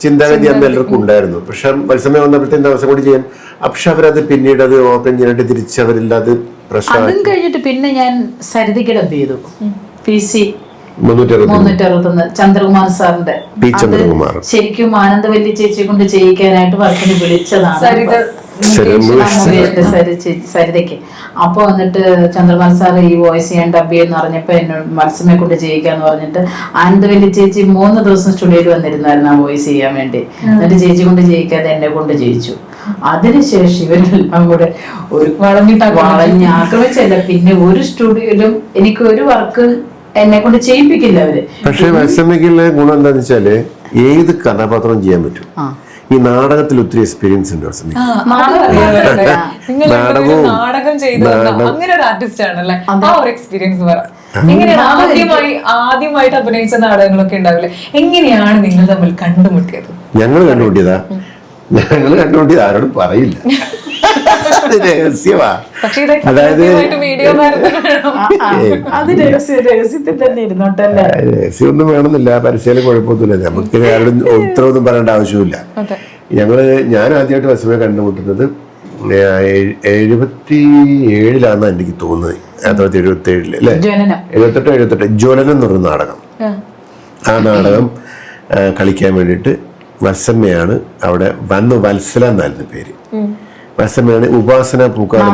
ചിന്താഗതി അന്ന് എല്ലാവർക്കും ഉണ്ടായിരുന്നു. പക്ഷെ മത്സരം വന്നപ്പോഴത്തേക്കും ദിവസം കൂടി ചെയ്യാൻ പക്ഷെ അവരത് പിന്നീട് അത് ഓപ്പൺ ചെയ്യാനായിട്ട് തിരിച്ചവരില്ല. അത് പ്രശ്നം. അതും കഴിഞ്ഞിട്ട് പിന്നെ ഞാൻ സരിതയ്ക്ക് ഡബ് ചെയ്തു. PC 361 ചന്ദ്രകുമാർ സാറിന്റെ. ശരിക്കും ആനന്ദവല്ലി ചേച്ചിയെ കൊണ്ട് ചെയ്യിക്കാനായിട്ട് വർക്കിന് വിളിച്ചതാണ് സരിതയ്ക്ക്. അപ്പൊ വന്നിട്ട് ചന്ദ്രകുമാർ സാർ ഈ വോയിസ് ചെയ്യാൻ ഡബ് ചെയ്യുന്ന പറഞ്ഞപ്പോ എന്നോട് മത്സമയെ കൊണ്ട് ചെയ്യിക്കാന്ന് പറഞ്ഞിട്ട് ആനന്ദവല്ലി ചേച്ചി 3 ദിവസം സ്റ്റുഡിയോയിൽ വന്നിരുന്നായിരുന്നു ആ വോയിസ് ചെയ്യാൻ വേണ്ടി. എന്നിട്ട് ചേച്ചി കൊണ്ട് ചെയ്യിക്കാതെ എന്നെ കൊണ്ട് ചെയ്യിച്ചു. അതിനുശേഷം ഇവരെല്ലാം കൂടെ ഒരു വളഞ്ഞ് ആക്രമിച്ചല്ല. പിന്നെ ഒരു സ്റ്റുഡിയോയിലും എനിക്ക് ഒരു വർക്ക് എന്നെ കൊണ്ട് ചെയ്യിപ്പിക്കില്ല അവര്. പക്ഷെ മത്സമയ്ക്കുള്ള ഗുണം എന്താന്ന് വെച്ചാല് ഏത് കഥാപാത്രം ചെയ്യാൻ പറ്റും. ഈ നാടകത്തിൽ ഒത്തിരി എക്സ്പീരിയൻസ് ഉണ്ട്. നാടകം ചെയ്ത് അങ്ങനെ ഒരു ആർട്ടിസ്റ്റ് ആണല്ലേ. ആ ഒരു എക്സ്പീരിയൻസ് പറ. എങ്ങനെയാണ് ആദ്യമായിട്ട് അഭിനയിച്ച നാടകങ്ങളൊക്കെ ഉണ്ടാവില്ലേ? എങ്ങനെയാണ് നിങ്ങൾ തമ്മിൽ കണ്ടുമുട്ടിയത്? ഞങ്ങൾ കണ്ടുമുട്ടിയത് ആരോടും പറയില്ല. രഹസ്യമാ. അതായത് രഹസ്യമൊന്നും വേണമെന്നില്ല, പരസ്യം കുഴപ്പമൊന്നുമില്ല. നമുക്ക് ആരോടും ഉത്തരവൊന്നും പറയേണ്ട ആവശ്യമില്ല. ഞാൻ ആദ്യമായിട്ട് വസമയെ കണ്ടുമുട്ടുന്നത് 77 എനിക്ക് തോന്നുന്നത്. 1977 അല്ലെ 78 ജ്വലനം എന്ന് പറയുന്ന നാടകം. ആ നാടകം കളിക്കാൻ വേണ്ടിയിട്ട് വത്സമ്മയാണ് അവിടെ വന്നു. വത്സല എന്നായിരുന്നു പേര്. വത്സമ്മയാണ് ഉപാസന പൂക്കാട്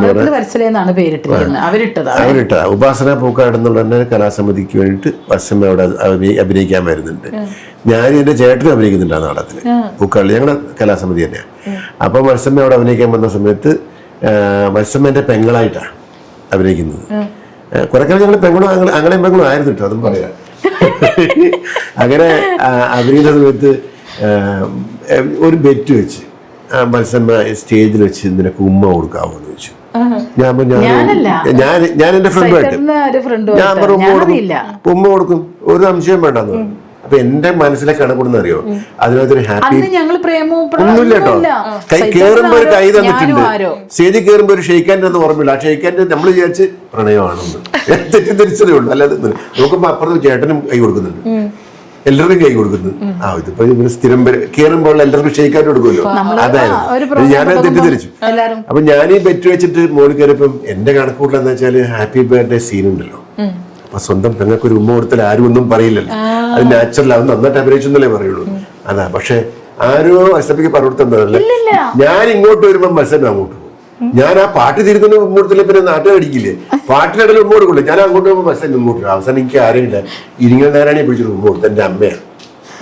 അവരിട്ടതാ. ഉപാസന പൂക്കാട് എന്നുള്ള കലാസമിതിക്ക് വേണ്ടിയിട്ട് വത്സമ്മ അവിടെ അഭിനയിക്കാൻ വരുന്നുണ്ട്. ഞാനും എന്റെ ചേട്ടനും അഭിനയിക്കുന്നുണ്ട് ആ നാടകത്തില്. പൂക്കാട് ഞങ്ങളുടെ കലാസമിതി തന്നെയാണ്. അപ്പൊ വത്സമ്മ അവിടെ അഭിനയിക്കാൻ വന്ന സമയത്ത് വത്സമ്മ എന്റെ പെങ്ങളായിട്ടാണ് അഭിനയിക്കുന്നത്. കുറെ കാലം ഞങ്ങൾ പെങ്ങളും അങ്ങനെ പെങ്ങളും ആയിരുന്നു കേട്ടോ, അതും പറയാം. അങ്ങനെ അഭിനയിച്ച സമയത്ത് ഒരു ബെറ്റ് വെച്ച് മത്സമ്മ സ്റ്റേജിൽ വെച്ച് നിനക്ക് ഉമ്മ കൊടുക്കാവോ എന്ന് ചോദിച്ചു. ഞാൻ എന്റെ ഫ്രണ്ടുമായിട്ട് ഞാൻ ഉമ്മ കൊടുക്കും, ഒരു സംശയം വേണ്ടെന്ന് പറഞ്ഞു. അപ്പൊ എന്റെ മനസ്സിലെ കണക്കൂടുന്ന അറിയോ, അതിനകത്തൊരു ഹാപ്പി ഒന്നുമില്ല കേട്ടോ. കേറുമ്പോ ഒരു കൈ തന്നിട്ടുണ്ട്. സ്റ്റേജിൽ കയറുമ്പോ ഒരു ഷെയ്ക്കാൻ്റെ ഒന്നും ഓർമ്മയില്ല. ആ ഷെയ്ക്കാൻ്റെ നമ്മൾ വിചാരിച്ച് പ്രണയമാണെന്ന് തെറ്റിദ്ധരിച്ചതേ ഉള്ളൂ. അല്ലാതെ നോക്കുമ്പോ അപ്പുറത്ത് ചേട്ടനും കൈ കൊടുക്കുന്നുണ്ട്, എല്ലാവർക്കും കൈ കൊടുക്കുന്നു. ഇതിപ്പോ ഇവര് സ്ഥിരം കയറുമ്പോൾ എല്ലാവർക്കും ഷെയ്ക്കാറ്റ് കൊടുക്കുമല്ലോ. അതായിരുന്നു ഞാനത് തെറ്റിദ്ധരിച്ചു. അപ്പൊ ഞാൻ ഈ ബെറ്റ് വെച്ചിട്ട് മോളിൽ കയറിയപ്പം എന്റെ കണക്കൂട്ടിൽ എന്താ വെച്ചാല് ഹാപ്പി ബർത്ത്ഡേ സീൻ ഉണ്ടല്ലോ. അപ്പൊ സ്വന്തം പെങ്ങൾക്ക് ഒരു ഉമ്മ കൊടുത്താൽ ആരും ഒന്നും പറയില്ലല്ലോ, അത് നാച്ചുറൽ ആവും. നന്നായിട്ട് അഭിനയിച്ചെന്നല്ലേ പറയുള്ളൂ. അതാ. പക്ഷെ ആരോ വത്സമ്മയ്ക്ക് പറഞ്ഞിട്ടുണ്ടല്ലേ, ഞാൻ ഇങ്ങോട്ട് വരുമ്പോ വത്സമ്മ അങ്ങോട്ട് പോകും. ഞാൻ ആ പാട്ട് തിരുക്കുന്ന മുമ്പൂടത്തില് പിന്നെ നാട്ടുകാരിക്കില്ലേ, പാട്ടിനിടയിൽ ഉമ്മ കൊടുക്കില്ല. ഞാൻ അങ്ങോട്ട് പോകുമ്പോൾ വത്സമ്മ ഇങ്ങോട്ട് വരും. അവസാനം എനിക്ക് ആരുമില്ല, ഇരിങ്ങൽ നാരായണിയെ പിടിച്ചിട്ട് ഉമ്മ കൊടുത്തു. എന്റെ അമ്മയാണ്,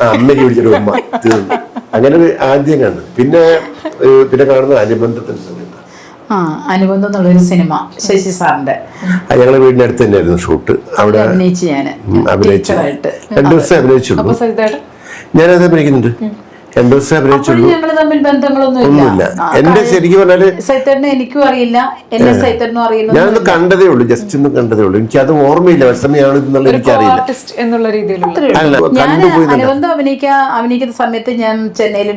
ആ അമ്മയ്ക്ക് പിടിച്ചിട്ട് ഉമ്മ തീർന്നു. അങ്ങനെ ഒരു ആദ്യം കണ്ടത്. പിന്നെ കാണുന്നത് അനുബന്ധത്തിന്റെ സമയത്ത്. അനുബന്ധം എന്നുള്ളൊരു സിനിമ ശശി സാറിന്റെ, ഞങ്ങളുടെ വീടിന്റെ അടുത്ത് തന്നെയായിരുന്നു ഷൂട്ട്. അവിടെ അഭിനയിച്ചു. 2 ദിവസം അഭിനയിച്ചുള്ളൂ. ഞാനത് അഭിനയിക്കുന്നുണ്ട്. 2 ദിവസം അഭിനയിച്ചുള്ളൂ. ഞങ്ങള് തമ്മിൽ ബന്ധങ്ങളൊന്നുമില്ല. എന്റെ ശരിക്കും പറഞ്ഞാല് സൈത്തേട്ടനെ എനിക്കും അറിയില്ല, എന്നെ സൈത്തേട്ടനും അറിയില്ല. ഞാനൊന്ന് കണ്ടതേ ഉള്ളൂ, ജസ്റ്റ് ഒന്ന് കണ്ടതേ ഉള്ളൂ. എനിക്ക് അത് ഓർമ്മയില്ല വത്സമയാണ് എന്നുള്ള എനിക്കറിയില്ല. ഞാൻ അനുബന്ധം അഭിനയിക്കുന്ന സമയത്ത് ഞാൻ ചെന്നൈയിൽ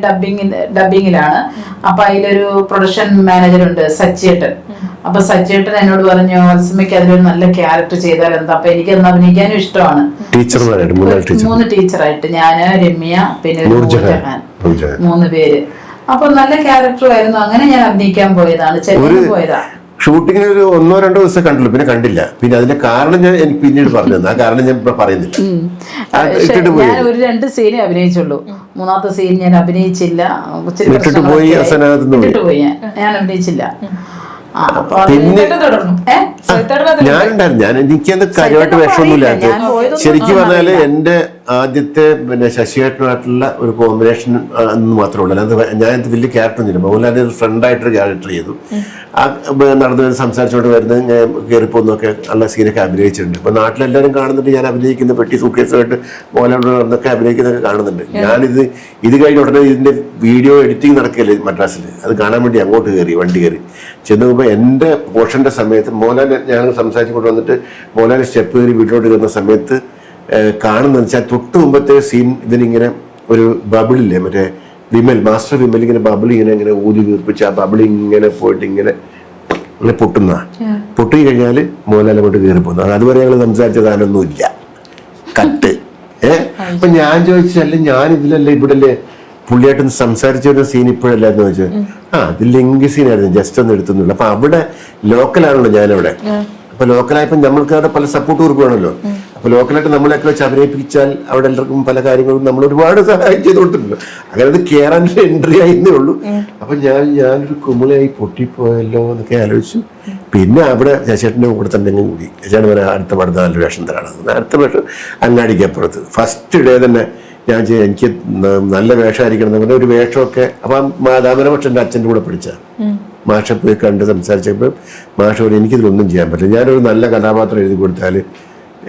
ഡബിങ്ങിലാണ്. അപ്പൊ അതിലൊരു പ്രൊഡക്ഷൻ മാനേജർ ഉണ്ട്, സച്ചേട്ടൻ. അപ്പൊ സച്ചേട്ടൻ എന്നോട് പറഞ്ഞു, വത്സമയ്ക്ക് അതിലൊരു നല്ല ക്യാരക്ടർ ചെയ്താൽ എന്താ. അപ്പൊ എനിക്ക് അന്ന് അഭിനയിക്കാനും ഇഷ്ടമാണ്. 3 ടീച്ചറായിട്ട് ഞാന്, രമ്യ, പിന്നെ നൂർജഹാൻ, 3 പേര്. അപ്പൊ നല്ല ക്യാരക്ടർ ആയിരുന്നു. അങ്ങനെ ഞാൻ അഭിനയിക്കാൻ പോയതാണ്, ചെന്നൈയിൽ പോയതാ. ഷൂട്ടിങ്ങിന് ഒരു 1-2 ദിവസം കണ്ടുള്ളൂ, പിന്നെ കണ്ടില്ല. പിന്നെ അതിന്റെ കാരണം ഞാൻ എനിക്ക് പിന്നീട് പറഞ്ഞു. ആ കാരണം ഞാൻ ഇപ്പൊ പറയുന്നില്ല. ഞാൻ ഒരു 2 സീനേ അഭിനയിച്ചുള്ളൂ. 3ാമത്തെ സീൻ ഞാൻ അഭിനയിച്ചില്ല. വിട്ടിട്ട് പോയി, ഞാൻ അഭിനയിച്ചില്ല. പിന്നെ ഞാനുണ്ടായിരുന്നു. എനിക്കത് കാര്യമായിട്ട് വിഷമൊന്നുമില്ല. ശരിക്കും പറഞ്ഞാല് എന്റെ ആദ്യത്തെ പിന്നെ ശശിയേട്ടനായിട്ടുള്ള ഒരു കോമ്പിനേഷൻ എന്ന് മാത്രമേ ഉള്ളൂ. അത് ഞാനത് വലിയ ക്യാരക്ടർ ഒന്നുമില്ല. മോഹൻലാലിന്റെ ഒരു ഫ്രണ്ടായിട്ടൊരു ക്യാരക്ടർ ചെയ്തു. ആ നടന്ന് സംസാരിച്ചുകൊണ്ട് വരുന്നത് ഞാൻ കയറിപ്പോന്നൊക്കെ ഉള്ള സീനൊക്കെ അഭിനയിച്ചിട്ടുണ്ട്. ഇപ്പൊ നാട്ടിലെല്ലാവരും കാണുന്നുണ്ട് ഞാൻ അഭിനയിക്കുന്ന പെട്ടി സൂക്കേസുമായിട്ട് മോഹൻലാലിനോട് നടന്നൊക്കെ അഭിനയിക്കുന്നതൊക്കെ കാണുന്നുണ്ട്. ഇത് കഴിഞ്ഞ ഉടനെ ഇതിന്റെ വീഡിയോ എഡിറ്റിംഗ് നടക്കുകയല്ലേ മദ്രാസിൽ, അത് കാണാൻ വേണ്ടി അങ്ങോട്ട് വണ്ടി കയറി ചെന്ന് നോക്കുമ്പോൾ എൻ്റെ പോർഷന്റെ സമയത്ത് മോഹൻലാൽ ഞങ്ങൾ സംസാരിച്ചുകൊണ്ട് വന്നിട്ട് മോഹൻലാൽ സ്റ്റെപ്പ് കയറി വീട്ടിലോട്ട് കയറുന്ന സമയത്ത് കാണുന്നത് വെച്ചാൽ തൊട്ട് മുമ്പത്തെ സീൻ ഇതിനിങ്ങനെ ഒരു ബബിളില്ലേ, മറ്റേ മാസ്റ്റർ വിമൽ ഇങ്ങനെ ബബിൾ ഇങ്ങനെ ഊതി വീർപ്പിച്ച് ആ ബബിൾ ഇങ്ങനെ പോയിട്ട് ഇങ്ങനെ പൊട്ടി കഴിഞ്ഞാൽ മോഹൻലാൽ അങ്ങോട്ട് കയറി പോകുന്നു. അതുവരെ ഞങ്ങൾ സംസാരിച്ച സാധനമൊന്നുമില്ല, കട്ട്. അപ്പൊ ഞാൻ ചോദിച്ചല്ലേ, ഞാൻ ഇതിലല്ലേ ഇവിടല്ലേ പുള്ളിയായിട്ട് സംസാരിച്ച ഒരു സീൻ ഇപ്പോഴല്ലായിരുന്നു ചോദിച്ചത്. അത് ലിങ്ക് സീനായിരുന്നു, ജസ്റ്റ് ഒന്ന് എടുത്തുന്നില്ല. അപ്പൊ അവിടെ ലോക്കലാണല്ലോ ഞാനവിടെ. അപ്പൊ ലോക്കലായപ്പോ നമ്മൾക്ക് അവിടെ പല സപ്പോർട്ട് ഗ്രൂപ്പ് വേണമല്ലോ. അപ്പൊ ലോക്കലായിട്ട് നമ്മളൊക്കെ വെച്ച് അഭിനയിപ്പിച്ചാൽ അവിടെ എല്ലാവർക്കും പല കാര്യങ്ങളും നമ്മൾ ഒരുപാട് സഹായം ചെയ്ത് കൊടുത്തിട്ടുണ്ടല്ലോ. അങ്ങനെ അത് കയറാൻ എൻട്രി ആയിരുന്നേ ഉള്ളൂ. അപ്പൊ ഞാനൊരു കുമിളയായി പൊട്ടിപ്പോയല്ലോ എന്നൊക്കെ ആലോചിച്ചു. പിന്നെ അവിടെ ശശിയേട്ടൻ്റെ കൂടെ തന്നെ കൂടി. ശശിയേട്ടൻ പറയാം അടുത്ത പടത്ത് നല്ലൊരു വേഷം തരാണ്. അടുത്ത വേഷം അങ്ങാടിക്കപ്പുറത്ത് ഫസ്റ്റ് ഡേ തന്നെ ഞാൻ എനിക്ക് നല്ല വേഷമായിരിക്കണം എന്ന് ഒരു വേഷമൊക്കെ. അപ്പം മാതാമനപക്ഷൻ്റെ അച്ഛൻ്റെ കൂടെ പഠിച്ച മാഷ പോയി കണ്ട് സംസാരിച്ചപ്പോൾ മാഷ പറയും എനിക്കിതിലൊന്നും ചെയ്യാൻ പറ്റില്ല. ഞാനൊരു നല്ല കഥാപാത്രം എഴുതി കൊടുത്താൽ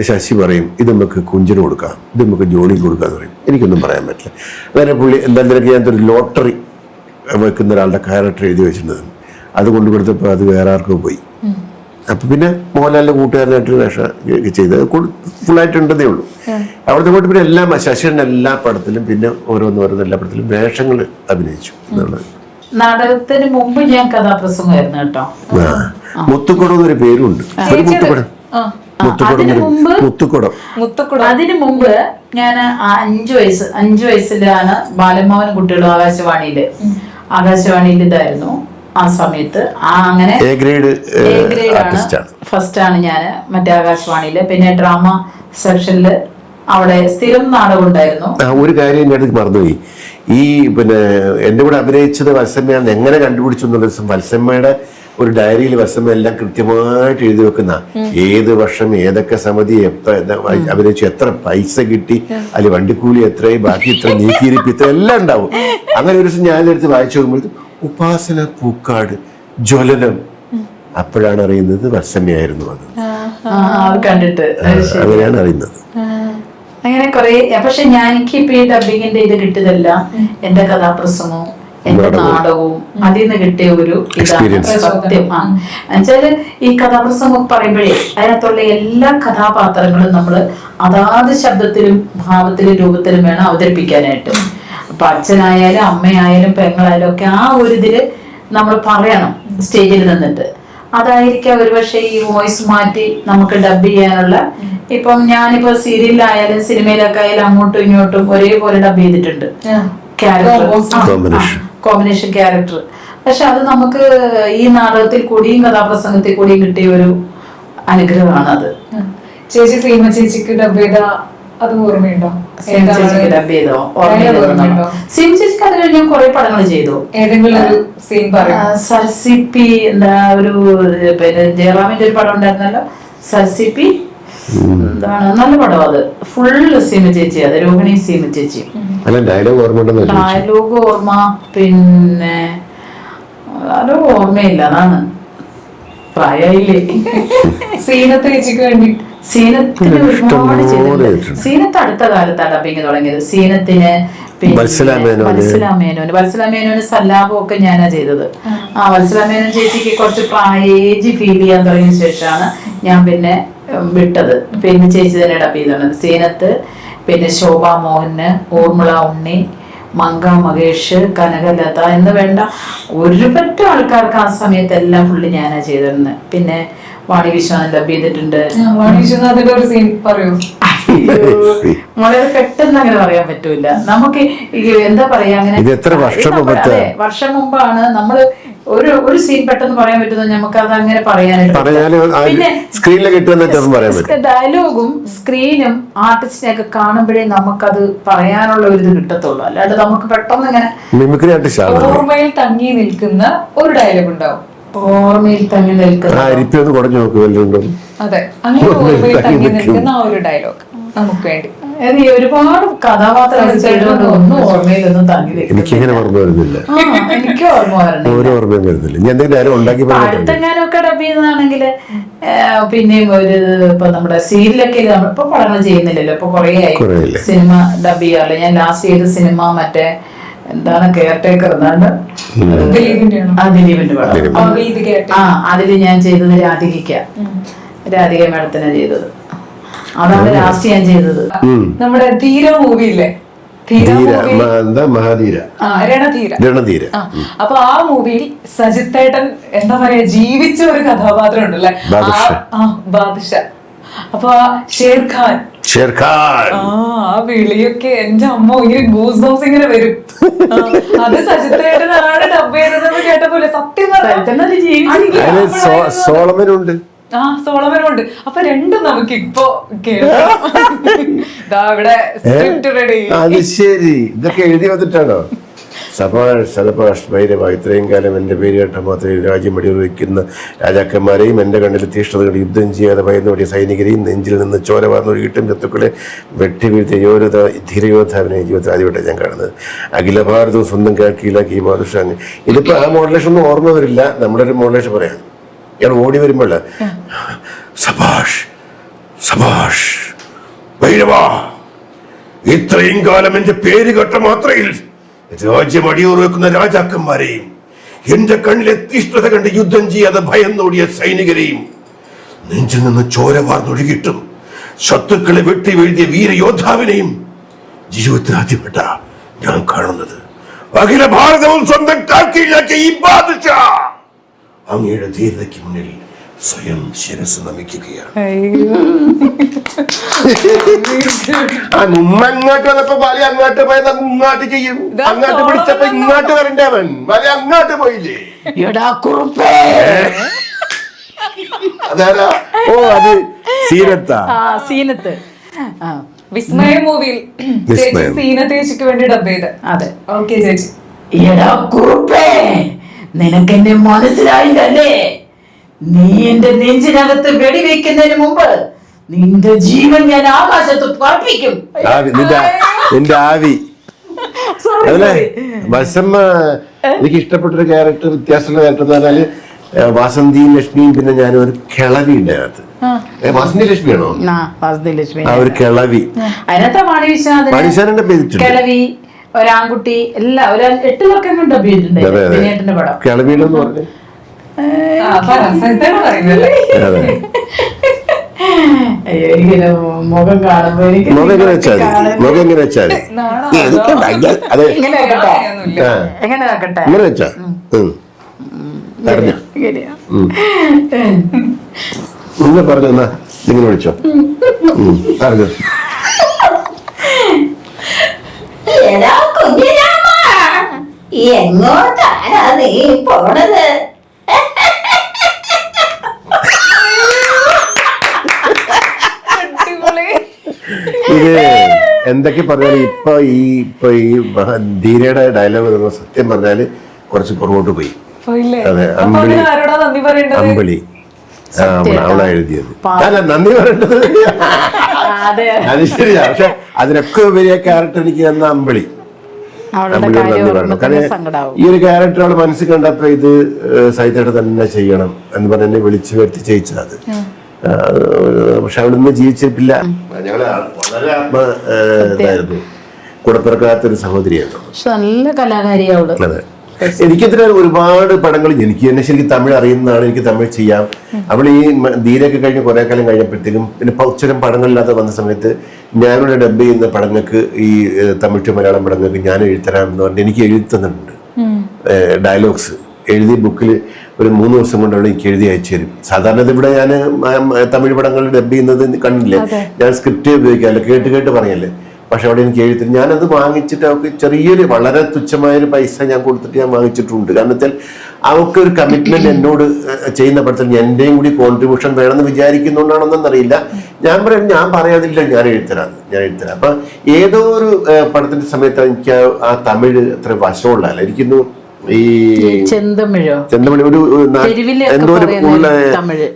ശശി പറയും ഇത് നമുക്ക് കുഞ്ചിന് കൊടുക്കാം, ഇത് നമുക്ക് ജോണിക്ക് കൊടുക്കാന്ന് പറയും. എനിക്കൊന്നും പറയാൻ പറ്റില്ല. അങ്ങനെ പുള്ളി എന്തായാലും ഞാനൊരു ലോട്ടറി വെക്കുന്ന ഒരാളുടെ ക്യാരക്ടർ എഴുതി വെച്ചിട്ടുണ്ട്. അത് കൊണ്ടു കൊടുത്തപ്പോൾ അത് വേറെ ആർക്കും പോയി. അപ്പൊ പിന്നെ മോഹൻലാലിന്റെ കൂട്ടുകാരനായിട്ട് വേഷം ചെയ്ത് ഫുള്ളായിട്ടുണ്ടെന്നേ ഉള്ളൂ. അവിടുത്തെ പോയിട്ട് പിന്നെ ശശിയുടെ എല്ലാ പടത്തിലും പിന്നെ ഓരോന്ന് എല്ലാ പടത്തിലും വേഷങ്ങൾ അഭിനയിച്ചു എന്നുള്ളത്. നാടകത്തിന് മുമ്പ് ഞാൻ കഥാപ്രസംഗമായിരുന്നു കേട്ടോ. മുത്തുക്കുടം എന്നൊരു പേരുണ്ട്. അതിനു മുമ്പ് ഞാൻ 5 വയസ്സിലാണ് ബാലമോഹൻ കുട്ടികളും ആകാശവാണിയിൽ ഇതായിരുന്നു ആ സമയത്ത്. അങ്ങനെ ഫസ്റ്റ് ആണ് ഞാൻ മറ്റേ ആകാശവാണിയില്. പിന്നെ ഡ്രാമ സെക്ഷനില് അവിടെ സ്ഥിരം നാടകം ഉണ്ടായിരുന്നു. ഒരു കാര്യം ഞാൻ മറന്നുപോയി. ഈ പിന്നെ എന്റെ കൂടെ അഭിനയിച്ചത് വത്സമ്മയാണ്. എങ്ങനെ കണ്ടുപിടിച്ചു എന്നുള്ള ദിവസം വത്സമ്മയുടെ ഒരു ഡയറിയിൽ വത്സമ്മ എല്ലാം കൃത്യമായിട്ട് എഴുതി വെക്കുന്ന ഏത് വർഷം ഏതൊക്കെ സമിതി അഭിനയിച്ചു, എത്ര പൈസ കിട്ടി, അതിൽ വണ്ടിക്കൂലി എത്രയും ബാക്കി ഇത്ര നീക്കിയിരിപ്പ് ഇത്ര എല്ലാം ഉണ്ടാവും. അങ്ങനെ ഒരു ദിവസം ഞാൻ എടുത്ത് വായിച്ചു നോക്കുമ്പോഴത്തേക്കും ഉപാസന പൂക്കാട് ജ്വലനം, അപ്പോഴാണ് അറിയുന്നത് വത്സമ്മയായിരുന്നു അത്. കണ്ടിട്ട് അങ്ങനെയാണ് അറിയുന്നത്. അങ്ങനെ കുറെ. പക്ഷെ എനിക്കിപ്പോ ഈ ഡബിങ്ങിന്റെ ഇത് കിട്ടിയതല്ല, എന്റെ കഥാപ്രസംഗവും എന്റെ നാടകവും അതിൽ നിന്ന് കിട്ടിയ ഒരു ഇതാണ് സത്യം. എന്നുവെച്ചാല് ഈ കഥാപ്രസംഗം പറയുമ്പോഴേ അതിനകത്തുള്ള എല്ലാ കഥാപാത്രങ്ങളും നമ്മള് അതാത് ശബ്ദത്തിലും ഭാവത്തിലും രൂപത്തിലും വേണം അവതരിപ്പിക്കാനായിട്ട്. അപ്പൊ അച്ഛനായാലും അമ്മയായാലും പെങ്ങളായാലും ഒക്കെ ആ ഒരു ഇതില് നമ്മൾ പറയണം സ്റ്റേജിൽ നിന്നിട്ട്. അതായിരിക്കാം ഒരുപക്ഷെ ഈ വോയിസ് മാറ്റി നമുക്ക് ഡബ് ചെയ്യാനുള്ള. ഇപ്പം ഞാനിപ്പോ സീരിയലിലായാലും സിനിമയിലൊക്കെ ആയാലും അങ്ങോട്ടും ഇങ്ങോട്ടും ഒരേപോലെ ഡബ് ചെയ്തിട്ടുണ്ട് കോമ്പിനേഷൻ ക്യാരക്ടർ. പക്ഷെ അത് നമുക്ക് ഈ നാടകത്തിൽ കൂടിയും കഥാപ്രസംഗത്തിൽ കൂടിയും കിട്ടിയ ഒരു അനുഗ്രഹമാണ് അത്. ചേച്ചി സീമ ചേച്ചിക്ക് ഡബ് ചെയ്ത അത് ഓർമ്മയുണ്ടോ? ഡബ് ചെയ്തോ? സിം ചേച്ചിക്ക് അത് കഴിഞ്ഞ് ഞാൻ കുറെ പടങ്ങൾ ചെയ്തു. ഏതെങ്കിലും ഒരു സീൻ പറയാം. സൽസിപ്പി, എന്താ ഒരു പിന്നെ ജയറാമിന്റെ ഒരു പടം ഉണ്ടായിരുന്നല്ലോ, സൽസിപ്പി. എന്താണ് നല്ല പടം അത്. ഫുള്ള് സീമ ചേച്ചി, അത് രോഹിണി സീമ ചേച്ചി. ഡയലോഗ് ഓർമ്മ, പിന്നെ ഡയലോഗ് ഓർമ്മയില്ല, അതാണ് പ്രായമായില്ലേ. സീനത്ത് ചേച്ചിക്ക് വേണ്ടി സീനത്തിന് ഒരുപാട് ചെയ്തിട്ടുണ്ട്. സീനത്ത് അടുത്ത കാലത്താണ് ഡബിങ് തുടങ്ങിയത്. സീനത്തിന് വത്സലാമേനോന് സല്ലാപം ഒക്കെ ഞാനാ ചെയ്തത്. വത്സലാമേനോൻ ചേച്ചിക്ക് കുറച്ച് ഏജ് ഫീൽ ചെയ്യാൻ തുടങ്ങിയ ശേഷമാണ് ഞാൻ പിന്നെ വിട്ടത്. പിന്നെ ചേച്ചി തന്നെ ഡബ് ചെയ്തത്. സീനത്ത് പിന്നെ ശോഭാ മോഹന്, ഊർമിള ഉണ്ണി, മങ്ക മഹേഷ്, കനകലത എന്ന് വേണ്ട ഒരുപറ്റ ആൾക്കാർക്ക് ആ സമയത്ത് എല്ലാം ഫുള്ള് ഞാനാ ചെയ്തിരുന്നത്. പിന്നെ വാണി വിശ്വനാഥൻ ഡബ് ചെയ്തിട്ടുണ്ട്. വാണി വിശ്വനാഥിന്റെ ഒരു സീൻ പറയൂ. വളരെ പെട്ടെന്ന് അങ്ങനെ പറയാൻ പറ്റൂല. നമുക്ക് എന്താ പറയാ, അങ്ങനെ വർഷം മുമ്പാണ് നമ്മള് ഒരു സീൻ പെട്ടെന്ന് പറയാൻ പറ്റുന്നത്. നമുക്ക് അത് അങ്ങനെ പറയാനായിട്ട് പിന്നെ ഡയലോഗും സ്ക്രീനും ആർട്ടിസ്റ്റിനെ ഒക്കെ കാണുമ്പോഴേ നമുക്കത് പറയാനുള്ള ഒരു ഇത് കിട്ടത്തുള്ളൂ. അല്ലാണ്ട് നമുക്ക് പെട്ടെന്ന് ഇങ്ങനെ ഓർമ്മയിൽ തങ്ങി നിൽക്കുന്ന ഒരു ഡയലോഗ് ഉണ്ടാവും. ഓർമ്മയിൽ തങ്ങി നിൽക്കുന്ന, അതെ, അങ്ങനെ ഓർമ്മയിൽ തങ്ങി നിൽക്കുന്ന ആ ഒരു ഡയലോഗ് നമുക്ക് വേണ്ടി. ഒരുപാട് കഥാപാത്രങ്ങൾ ചെയ്തുകൊണ്ട് ഒന്നും ഓർമ്മയിലൊന്നും തങ്ങി എനിക്കങ്ങനെ ഓർമ്മ വരുന്നില്ല. എനിക്ക് ഓർമ്മ വരുന്നില്ല. അടുത്തെങ്ങാനൊക്കെ ഡബ് ചെയ്യുന്നതാണെങ്കിൽ പിന്നെയും ഒരു ഇപ്പൊ നമ്മുടെ സീരിയലൊക്കെ നമ്മളിപ്പോ പടങ്ങൾ ചെയ്യുന്നില്ലല്ലോ, ഇപ്പൊ കൊറേ ആയി സിനിമ ഡബ് ചെയ്യാറില്ല. ഞാൻ ലാസ്റ്റ് ചെയ്ത സിനിമ മറ്റേ എന്താണ്, കെയർ ടേക്കർ എന്നാണ്, ദിലീപിന്റെ പടം. അതില് ഞാൻ ചെയ്തത് രാധിക മാഡത്തിനാ ചെയ്തത്. അതാണ് ലാസ്റ്റ് ഞാൻ ചെയ്തത്. നമ്മുടെ ധീര മൂവിയില്ലേ, രണധീര. അപ്പൊ ആ മൂവിയിൽ സജിത്തേട്ടൻ എന്താ പറയാ ജീവിച്ച ഒരു കഥാപാത്രം ഉണ്ടല്ലേ, ബാദുഷ. അപ്പൊ ഷേർഖാൻ ആ വിളിയൊക്കെ എന്റെ അമ്മ ഇങ്ങനെ ഗൂസ് ബംസ് ഇങ്ങനെ വരും. അത് സജിത്തേട്ടനാണ് ഡബ് ചെയ്തതെന്ന് കേട്ടപ്പോലെ സത്യം സോളമനുണ്ട്. സോളമനുണ്ട്. അപ്പൊ രണ്ടും നമുക്ക് ഇപ്പൊ ഇവിടെ സ്ക്രിപ്റ്റ് റെഡി. അത് ശരി, ഇതൊക്കെ എഴുതി വന്നിട്ടാണോ? സഭാഷ് ഭൈരവ, ഇത്രയും കാലം എൻ്റെ പേര് കേട്ട മാത്രമേ രാജ്യം വെടിവെക്കുന്ന രാജാക്കന്മാരെയും എൻ്റെ കണ്ണിൽ തീഷ്ണതകൾ യുദ്ധം ചെയ്യാതെ ഭയന്നോടിയ സൈനികരെയും നെഞ്ചിൽ നിന്ന് ചോര വാർന്നൊഴുകിയിട്ടും ശത്രുക്കളെ വെട്ടിവീഴ്ത്തിയ ധീരയോദ്ധാവിനെ ജീവിതത്തിൽ ആദ്യമായിട്ടാണ് ഞാൻ കാണുന്നത്. അഖില ഭാരതവും സ്വന്തം കീഴാക്കി മാതൃഷാങ്. ഇതിപ്പോൾ ആ മോഡലേഷൻ ഒന്നും ഓർമ്മ വരില്ല, നമ്മളൊരു മോഡലേഷൻ പറയാം. ഇയാൾ ഓടി വരുമ്പോൾ സഭാഷ് ഭൈരവ, ഇത്രയും കാലം എൻ്റെ പേര് കേട്ട മാത്രയിൽ രാജ്യം അടിയോറ് വെക്കുന്ന രാജാക്കന്മാരെയും എന്റെ കണ്ണിലെ തീഷ്ണത കണ്ട് യുദ്ധം ചെയ്യാതെ ഭയന്നോടിയ സൈനികരെയും നെഞ്ചിൽ നിന്ന് ചോര വാർന്നൊഴുകിയിട്ടും ശത്രുക്കളെ വെട്ടി വീഴ്ത്തിയ വീരയോദ്ധാവിനെയും ജീവിതത്തിൽ ആദ്യപ്പെട്ട ഞാൻ കാണുന്നത്. അഖില ഭാരതവും സ്വന്തം കാൽക്കീഴിലാക്കിയ ഈ ബാദുഷാ അങ്ങയുടെ ധീരതയ്ക്ക് മുന്നിൽ സ്വയം ശിരസ് നമിക്കുകയാണ്. അങ്ങോട്ട് വന്നപ്പോ വലിയ അങ്ങോട്ട് പോയത് ഇങ്ങോട്ട് ചെയ്യും, അങ്ങോട്ട് പിടിച്ചപ്പോ ഇങ്ങോട്ട് വരണ്ടവൻ വലിയ അങ്ങോട്ട് പോയില്ലേ. അതാരാ? ഓ, അത് സീനത്ത്. വിസ്മയ മൂവിയിൽ സീനത്തേച്ചിക്ക് വേണ്ടി ഡബ് ചെയ്ത്. അതെ, ഓക്കെ ചേച്ചി. എടാ കുറുപ്പേ, നിനക്കെന്നെ മനസ്സിലായില്ലേ? നീ എന്റെ നെഞ്ചിനകത്ത് വെടിവെക്കുന്നതിന് മുമ്പ് നിന്റെ ജീവൻ ഞാൻ ആകാശത്ത് പറപ്പിക്കും. നിന്റെ ആവി. അതല്ലേ വസമ്മ എനിക്ക് ഇഷ്ടപ്പെട്ടൊരു ക്യാരക്ടർ, വ്യത്യാസമുള്ള ക്യാരക്ടർ എന്ന് പറഞ്ഞാല് വാസന്തിയും ലക്ഷ്മിയും, പിന്നെ ഞാനും ഒരു കിളവി ഉണ്ട് അതിനകത്ത്. വാസന്തി ലക്ഷ്മിയാണോ? ആ ഒരു കിളവി. അതിനകത്ത് മണിശാനന്റെ പേരിട്ടുണ്ട്. കിളവി, ഒരാൺകുട്ടി, എല്ലാം ഒരു 8 പേർക്ക് ഡബ് ചെയ്തിട്ടുണ്ട് പടം. കിളവിയിലെന്ന് പറഞ്ഞു എനിക്കിങ്ങനെ മുഖം കാണുമ്പോ മുഖം എങ്ങനെ വെച്ചാൽ എങ്ങനെ ആക്കട്ടെ ഇങ്ങനെ വെച്ചാ നിങ്ങൾ പറഞ്ഞു, എന്നാ നിങ്ങൾ വിളിച്ചോ പറഞ്ഞു. എങ്ങോട്ടാണ് നീ പോണത്? ഇത് എന്തൊക്കെ പറഞ്ഞാലും ഇപ്പൊ ഈ ധീരയുടെ ഡയലോഗ് സത്യം പറഞ്ഞാല് കുറച്ച് പുറകോട്ട് പോയി. അതെ, അമ്പിളി അവളാ എഴുതിയത്. അല്ല, നന്ദി പറയേണ്ടത് അത് ശരിയാ. പക്ഷെ അതിനൊക്കെ വലിയ ക്യാരക്ടർ എനിക്ക് തന്ന അമ്പിളി. അമ്പിളിയോട് നന്ദി പറയണം. കാരണം ഈ ഒരു ക്യാരക്ടർ അവളെ മനസ്സിൽ കണ്ടപ്പോ ഇത് സഹിതയുടെ തന്നെ ചെയ്യണം എന്ന് പറഞ്ഞ് എന്നെ വിളിച്ചു വരുത്തി ചെയ്യിച്ചത്. പക്ഷെ അവിടുന്ന് ജീവിച്ചിട്ടില്ല. ഞങ്ങള് വളരെ ഇതായിരുന്നു, കൂടെ പിറക്കാത്തൊരു സഹോദരിയായിരുന്നു. നല്ല കലാകാരിയാവള്. അതെ, എനിക്കത്ര ഒരുപാട് പടങ്ങൾ എനിക്ക് തന്നെ ശരിക്കും തമിഴ് അറിയുന്നതാണ്. എനിക്ക് തമിഴ് ചെയ്യാം. അവൾ ഈ ധീരൊക്കെ കഴിഞ്ഞ് കുറെ കാലം കഴിഞ്ഞപ്പോഴത്തേക്കും പിന്നെ ഉച്ചരം പടങ്ങളില്ലാതെ വന്ന സമയത്ത് ഞാനിവിടെ ഡബ് ചെയ്യുന്ന പടങ്ങൾക്ക് ഈ തമിഴ് ടു മലയാളം പടങ്ങൾക്ക് ഞാൻ എഴുതരാമെന്ന് പറഞ്ഞ് എനിക്ക് എഴുതുന്നുണ്ട്. ഡയലോഗ്സ് എഴുതി ബുക്കിൽ ഒരു 3 ദിവസം കൊണ്ട് അവിടെ എനിക്ക് എഴുതി അയച്ചു തരും. സാധാരണ ഇവിടെ ഞാൻ തമിഴ് പടങ്ങൾ ഡബ് ചെയ്യുന്നത് കണ്ടില്ലേ, ഞാൻ സ്ക്രിപ്റ്റ് ഉപയോഗിക്കാമല്ലോ, കേട്ട് പറയല്ലേ. പക്ഷെ അവിടെ എനിക്ക് എഴുതി ഞാനത് വാങ്ങിച്ചിട്ട് അവർക്ക് ചെറിയൊരു വളരെ തുച്ഛമായൊരു പൈസ ഞാൻ കൊടുത്തിട്ട് ഞാൻ വാങ്ങിച്ചിട്ടുണ്ട്. കാരണം വെച്ചാൽ അവർക്ക് ഒരു കമ്മിറ്റ്മെന്റ് എന്നോട് ചെയ്യുന്ന പടത്തിൽ എന്റെയും കൂടി കോൺട്രിബ്യൂഷൻ വേണമെന്ന് വിചാരിക്കുന്നുണ്ടാണെന്നറിയില്ല. ഞാൻ പറയാതില്ല, ഞാൻ എഴുതരാം. അപ്പൊ ഏതോ ഒരു പടത്തിന്റെ സമയത്ത് എനിക്ക് ആ തമിഴ് അത്ര വശമുള്ളതല്ല. എനിക്കൊന്ന് ഈ ചെന്തമിഴ് ഒരു എന്തോ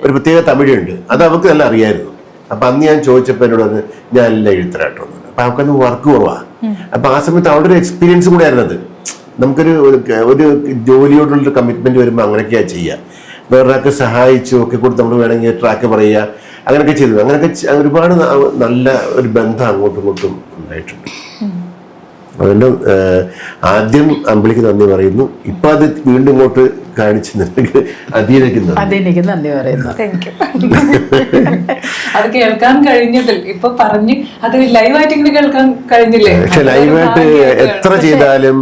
ഒരു പ്രത്യേക തമിഴുണ്ട്, അത് അവർക്ക് നല്ല അറിയായിരുന്നു. അപ്പൊ അന്ന് ഞാൻ ചോദിച്ചപ്പോ എന്നോട് വന്ന് ഞാൻ എല്ലാം എഴുത്തരാട്ടോ. അപ്പൊ അവർക്ക് വർക്ക് കുറവാ. അപ്പൊ ആ സമയത്ത് അവിടെ ഒരു എക്സ്പീരിയൻസ് കൂടെ ആയിരുന്നത്. നമുക്കൊരു ഒരു ജോലിയോടുള്ളൊരു കമ്മിറ്റ്മെന്റ് വരുമ്പോൾ അങ്ങനെയൊക്കെയാ ചെയ്യുക. വേറൊരാൾക്ക് സഹായിച്ചു ഒക്കെ കൊടുത്ത് നമ്മൾ വേണമെങ്കിൽ ട്രാക്ക് പറയുക, അങ്ങനെയൊക്കെ ചെയ്തു. അങ്ങനെയൊക്കെ ഒരുപാട് നല്ല ഒരു ബന്ധം അങ്ങോട്ടും ഇങ്ങോട്ടും ഉണ്ടായിട്ടുണ്ട്. അതുകൊണ്ട് ആദ്യം അമ്പിളിക്ക് നന്ദി പറയുന്നു. ഇപ്പൊ അത് വീണ്ടും ഇങ്ങോട്ട് കാണിച്ചിട്ടുണ്ടെങ്കിൽ അധീനയ്ക്ക് നന്ദി പറയുന്നു. അത് കേൾക്കാൻ കഴിഞ്ഞതിൽ ഇപ്പൊ പറഞ്ഞ് അത് ലൈവായിട്ട് ഇങ്ങനെ കേൾക്കാൻ കഴിഞ്ഞില്ലേ. പക്ഷെ ലൈവായിട്ട് എത്ര ചെയ്താലും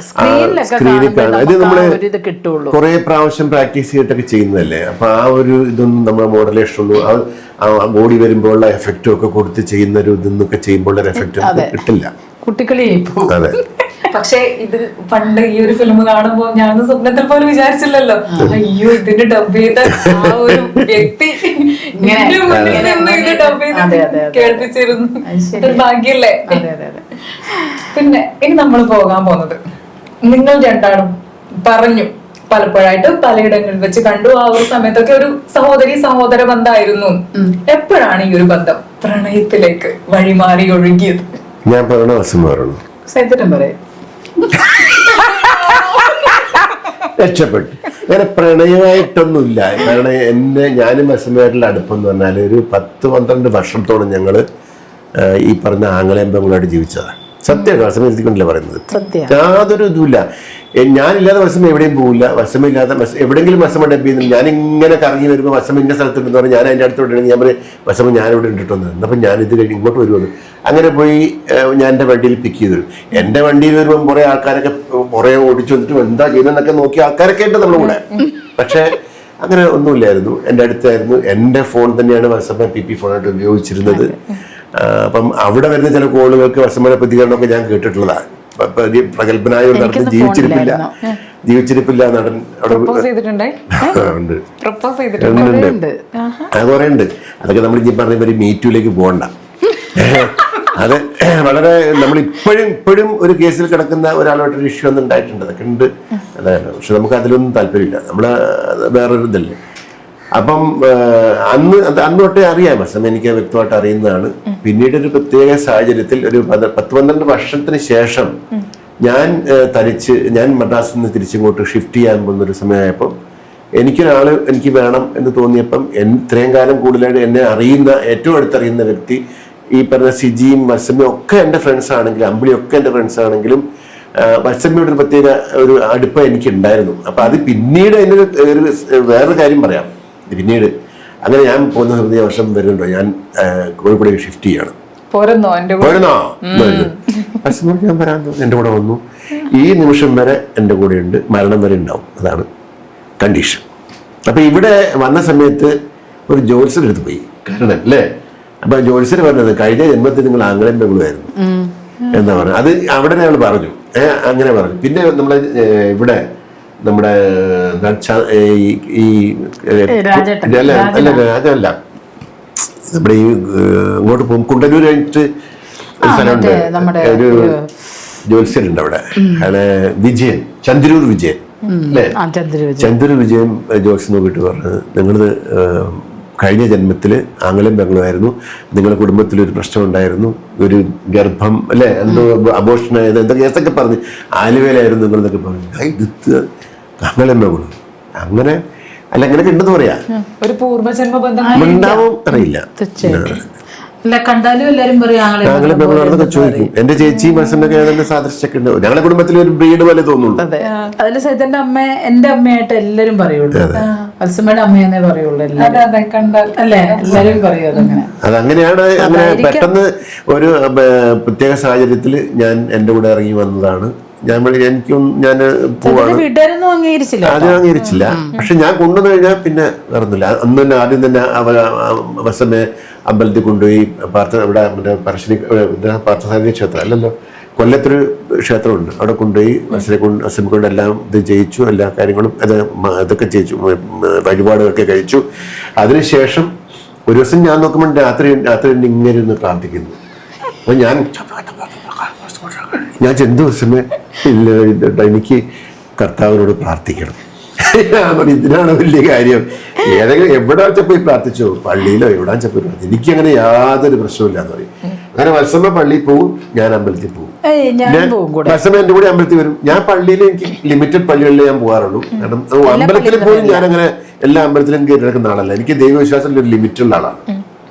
സ്ക്രീനിൽ കാണാം. ഇത് നമ്മള് കുറെ പ്രാവശ്യം പ്രാക്ടീസ് ചെയ്തിട്ടൊക്കെ ചെയ്യുന്നതല്ലേ. അപ്പൊ ആ ഒരു ഇതൊന്നും നമ്മുടെ മോഡലേഷൻ ഒന്നും ബോഡി വരുമ്പോഴുള്ള എഫക്റ്റും ഒക്കെ കൊടുത്ത് ചെയ്യുന്ന ഒരു ഇതൊന്നൊക്കെ ചെയ്യുമ്പോൾ എഫക്റ്റ് കിട്ടില്ല. കുട്ടികളെ പക്ഷെ ഇത് പണ്ട് ഈ ഒരു ഫിലിം കാണുമ്പോ ഞാനൊന്നും സ്വപ്നത്തിൽ പോലും വിചാരിച്ചില്ലല്ലോ, അയ്യോ ഇതിന്റെ ഡബ് ചെയ്ത ആ ഒരു വ്യക്തി കേൾപ്പിച്ചിരുന്നു. ഇതൊരു ഭാഗ്യല്ലേ. പിന്നെ ഇനി നമ്മൾ പോകാൻ പോകുന്നത്, നിങ്ങൾ രണ്ടാളും പറഞ്ഞു പലപ്പോഴായിട്ട് പലയിടങ്ങളിൽ വെച്ച് കണ്ടു. ആ ഒരു സമയത്തൊക്കെ ഒരു സഹോദര ബന്ധമായിരുന്നു. എപ്പോഴാണ് ഈ ഒരു ബന്ധം പ്രണയത്തിലേക്ക് വഴിമാറി ഒഴുകിയത്? ഞാൻ പറയണ വശം പറയണു. രക്ഷപ്പെട്ടു. അങ്ങനെ പ്രണയമായിട്ടൊന്നുമില്ല. കാരണം ഞാനും വസമയായിട്ടുള്ള അടുപ്പെന്ന് പറഞ്ഞാൽ ഒരു 10-12 വർഷത്തോളം ഞങ്ങള് ഈ പറഞ്ഞ ആംഗലേമ്പങ്ങളായിട്ട് ജീവിച്ചതാണ്. സത്യമാണ്, വസമ എത്തിക്കൊണ്ടല്ലേ പറയുന്നത്. യാതൊരു ഇതുമില്ല. ഞാനില്ലാതെ വസമ എവിടെയും പോകില്ല. വസമയില്ലാതെ എവിടെയെങ്കിലും വസമ ഡബ് ചെയ്യുന്നു. ഞാനിങ്ങനെ കറങ്ങി വരുമ്പോൾ വസമ ഇന്ന സ്ഥലത്തുണ്ടെന്ന് പറഞ്ഞാൽ ഞാൻ അതിൻ്റെ അടുത്ത് വിടണമെങ്കിൽ ഞാൻ പറയും വസമ ഞാനിവിടെ ഉണ്ടിട്ടൊന്ന്. എന്നപ്പം ഞാനിത് കഴിഞ്ഞ് ഇങ്ങോട്ട് വരുമെന്ന്. അങ്ങനെ പോയി ഞാൻ എൻ്റെ വണ്ടിയിൽ പിക്ക് ചെയ്ത് വരും. എൻ്റെ വണ്ടിയിൽ വരുമ്പം കുറേ ആൾക്കാരൊക്കെ കുറേ ഓടിച്ചു വന്നിട്ട് എന്താ ചെയ്യുന്നതെന്നൊക്കെ നോക്കി ആൾക്കാരൊക്കെ ഉണ്ട് നമ്മുടെ കൂടെ. പക്ഷേ അങ്ങനെ ഒന്നുമില്ലായിരുന്നു. എൻ്റെ അടുത്തായിരുന്നു. എൻ്റെ ഫോൺ തന്നെയാണ് വസമ PP ഫോണായിട്ട് ഉപയോഗിച്ചിരുന്നത്. അപ്പം അവിടെ വരുന്ന ചില കോളുകൾക്ക് വസമയുടെ പ്രതികരണമൊക്കെ ഞാൻ കേട്ടിട്ടുള്ളതാണ്. പ്രഗത്ഭനായ ഒരു നടൻ ജീവിച്ചിരിപ്പില്ല നടൻ അവിടെ ഉണ്ട്. അത് കുറെ ഉണ്ട്. അതൊക്കെ നമ്മൾ ഇനി പറഞ്ഞ ഒരു മീറ്റൂലേക്ക് പോകണ്ട. അത് വളരെ നമ്മൾ ഇപ്പോഴും ഒരു കേസിൽ കിടക്കുന്ന ഒരാളായിട്ടൊരു ഇഷ്യൂ ഒന്നും ഉണ്ടായിട്ടുണ്ട്. അതൊക്കെ ഉണ്ട്. അതാണ്. പക്ഷെ നമുക്ക് അതിലൊന്നും താല്പര്യമില്ല. നമ്മള് വേറൊരു ഇതല്ലേ. അപ്പം അന്ന് തൊട്ടേ അറിയാം. വസം എനിക്ക് വ്യക്തമായിട്ട് അറിയുന്നതാണ്. പിന്നീട് ഒരു പ്രത്യേക സാഹചര്യത്തിൽ ഒരു 10-12 വർഷത്തിന് ശേഷം ഞാൻ മദ്രാസിൽ നിന്ന് തിരിച്ചിങ്ങോട്ട് ഷിഫ്റ്റ് ചെയ്യാൻ പോകുന്നൊരു സമയമായപ്പം എനിക്ക് വേണം എന്ന് തോന്നിയപ്പം ഇത്രയും കാലം കൂടുതലായിട്ട് എന്നെ അറിയുന്ന ഏറ്റവും അടുത്തറിയുന്ന വ്യക്തി ഈ പറഞ്ഞ സിജിയും വസമ്മയും ഒക്കെ എൻ്റെ ഫ്രണ്ട്സ് ആണെങ്കിലും അമ്പിളിയൊക്കെ എൻ്റെ ഫ്രണ്ട്സ് ആണെങ്കിലും വസമ്മയുടെ ഒരു പ്രത്യേക ഒരു അടുപ്പം എനിക്ക് ഉണ്ടായിരുന്നു. അപ്പൊ അത് പിന്നീട് അതിൻ്റെ വേറൊരു കാര്യം പറയാം. പിന്നീട് അങ്ങനെ ഞാൻ പോകുന്ന ഹൃദയ വർഷം വരുന്നുണ്ടോ, ഞാൻ കോഴിക്കോടേക്ക് ഷിഫ്റ്റ് ചെയ്യണം. പോരുന്നോ ഞാൻ വരാൻ എൻ്റെ കൂടെ വന്നു. ഈ നിമിഷം വരെ എൻ്റെ കൂടെ ഉണ്ട്, മരണം വരെ ഉണ്ടാവും. അതാണ് കണ്ടീഷൻ. അപ്പൊ ഇവിടെ വന്ന സമയത്ത് ഒരു ജോത്സ്യർ എടുത്ത് പോയി. കാരണം അല്ലേ, അപ്പൊ ജോത്സ്യർ പറഞ്ഞത് കഴിഞ്ഞ ജന്മത്തിൽ നിങ്ങൾ ആംഗലം പെങ്ങളുമായിരുന്നു എന്താ പറയുക. അത് അവിടെ ഞങ്ങൾ പറഞ്ഞു, അങ്ങനെ പറഞ്ഞു. പിന്നെ നമ്മളെ ഇവിടെ നമ്മുടെ അതല്ല നമ്മുടെ ഈ ഇങ്ങോട്ട് പോകും കുണ്ടന്നൂർ കഴിഞ്ഞിട്ട് ഒരു സ്ഥലമുണ്ട്, ഒരു ജ്യോത്സ്യനുണ്ട് അവിടെ, അയാളെ വിജയൻ, ചന്ദ്രൂർ വിജയൻ അല്ലേ? ചന്ദ്രൂർ വിജയൻ ജ്യോത്സ്യം നോക്കിയിട്ട് പറഞ്ഞത്, നിങ്ങളത് കഴിഞ്ഞ ജന്മത്തിൽ ആംഗലം പെങ്ങളുമായിരുന്നു, നിങ്ങളുടെ കുടുംബത്തിലൊരു പ്രശ്നം ഉണ്ടായിരുന്നു, ഒരു ഗർഭം അല്ലെ, എന്തോ അബോഷനായത്, എന്തൊക്കെ കേസൊക്കെ പറഞ്ഞ് ആലുവയിലായിരുന്നു നിങ്ങളെന്നൊക്കെ പറഞ്ഞു. ഇത് ആംഗലം പെങ്ങളും അങ്ങനെ അല്ല, അങ്ങനെയൊക്കെ ഉണ്ടെന്ന് പറയാ, ഒരു പൂർവ്വജന്മ ബന്ധം ഉണ്ടാവും അറിയില്ല. കണ്ടാലും എല്ലാരും ആംഗലം പെങ്ങളാണെന്നൊക്കെ ചോദിക്കും. എന്റെ ചേച്ചിയും ഹസ്ബൻഡൊക്കെ ഏതാണ്ട് സാദൃശ്യമൊക്കെ ഉണ്ട്. ഞങ്ങളുടെ കുടുംബത്തിൽ ഒരു ബ്രീഡ് പോലെ തോന്നുള്ളൂ. അതെ, അതില് സൈതന്റെ അമ്മ എന്റെ അമ്മയായിട്ട് എല്ലാരും പറയുള്ളൂ, വത്സമ്മയുടെ അമ്മയെന്നേ പറയുള്ളൂ അല്ലേ, എല്ലാരും പറയും അതങ്ങനെ. അതങ്ങനെയാണ്. അങ്ങനെ പെട്ടെന്ന് ഒരു പ്രത്യേക സാഹചര്യത്തിൽ ഞാൻ എന്റെ കൂടെ ഇറങ്ങി വന്നതാണ്. ഞാൻ പോവാണ്, വീട്ടുകാരൊന്നും അംഗീകരിച്ചില്ല, ആദ്യം അംഗീകരിച്ചില്ല. പക്ഷെ ഞാൻ കൊണ്ടുവന്നു കഴിഞ്ഞാൽ പിന്നെ നടന്നില്ല. അന്ന് തന്നെ ആദ്യം തന്നെ വസമ്മയെ അമ്പലത്തിൽ കൊണ്ടുപോയി ഇവിടെ മറ്റേ പാർത്ഥസാരഥി ക്ഷേത്രം അല്ലല്ലോ, കൊല്ലത്തൊരു ക്ഷേത്രമുണ്ട്, അവിടെ കൊണ്ടുപോയി വസമ്മ കൊണ്ട് എല്ലാം ഇത് ചെയ്യിച്ചു, എല്ലാ കാര്യങ്ങളും ഇതൊക്കെ ചെയ്യിച്ചു, വഴിപാടുകളൊക്കെ കഴിച്ചു. അതിനുശേഷം ഒരു ദിവസം ഞാൻ നോക്കുമ്പോൾ രാത്രി ഇങ്ങനെ ഇരുന്ന് പ്രാർത്ഥിക്കുന്നു. അപ്പൊ ഞാൻ ചെന്തു വസമ്മേ, ഇല്ല, എനിക്ക് കർത്താവിനോട് പ്രാർത്ഥിക്കണം. ഇതിനാണ് വലിയ കാര്യം. ഏതെങ്കിലും എവിടെ വെച്ചാൽ പോയി പ്രാർത്ഥിച്ചോ, പള്ളിയിലോ എവിടെ വെച്ചാൽ പോയി പ്രാർത്ഥിച്ചു, എനിക്കങ്ങനെ യാതൊരു പ്രശ്നമില്ലാന്ന് പറയും. അങ്ങനെ വത്സമ്മ പള്ളിയിൽ പോവും, ഞാൻ അമ്പലത്തിൽ പോവും. വത്സമ്മ എന്റെ കൂടെ അമ്പലത്തിൽ വരും. ഞാൻ പള്ളിയിൽ എനിക്ക് ലിമിറ്റഡ് പള്ളികളിൽ ഞാൻ പോകാറുള്ളൂ. കാരണം അമ്പലത്തിൽ പോലും ഞാൻ അങ്ങനെ എല്ലാ അമ്പലത്തിലും കയറി നടക്കുന്ന ആളല്ല. എനിക്ക് ദൈവവിശ്വാസത്തിൽ ഒരു ലിമിറ്റുള്ള ആളാണ്.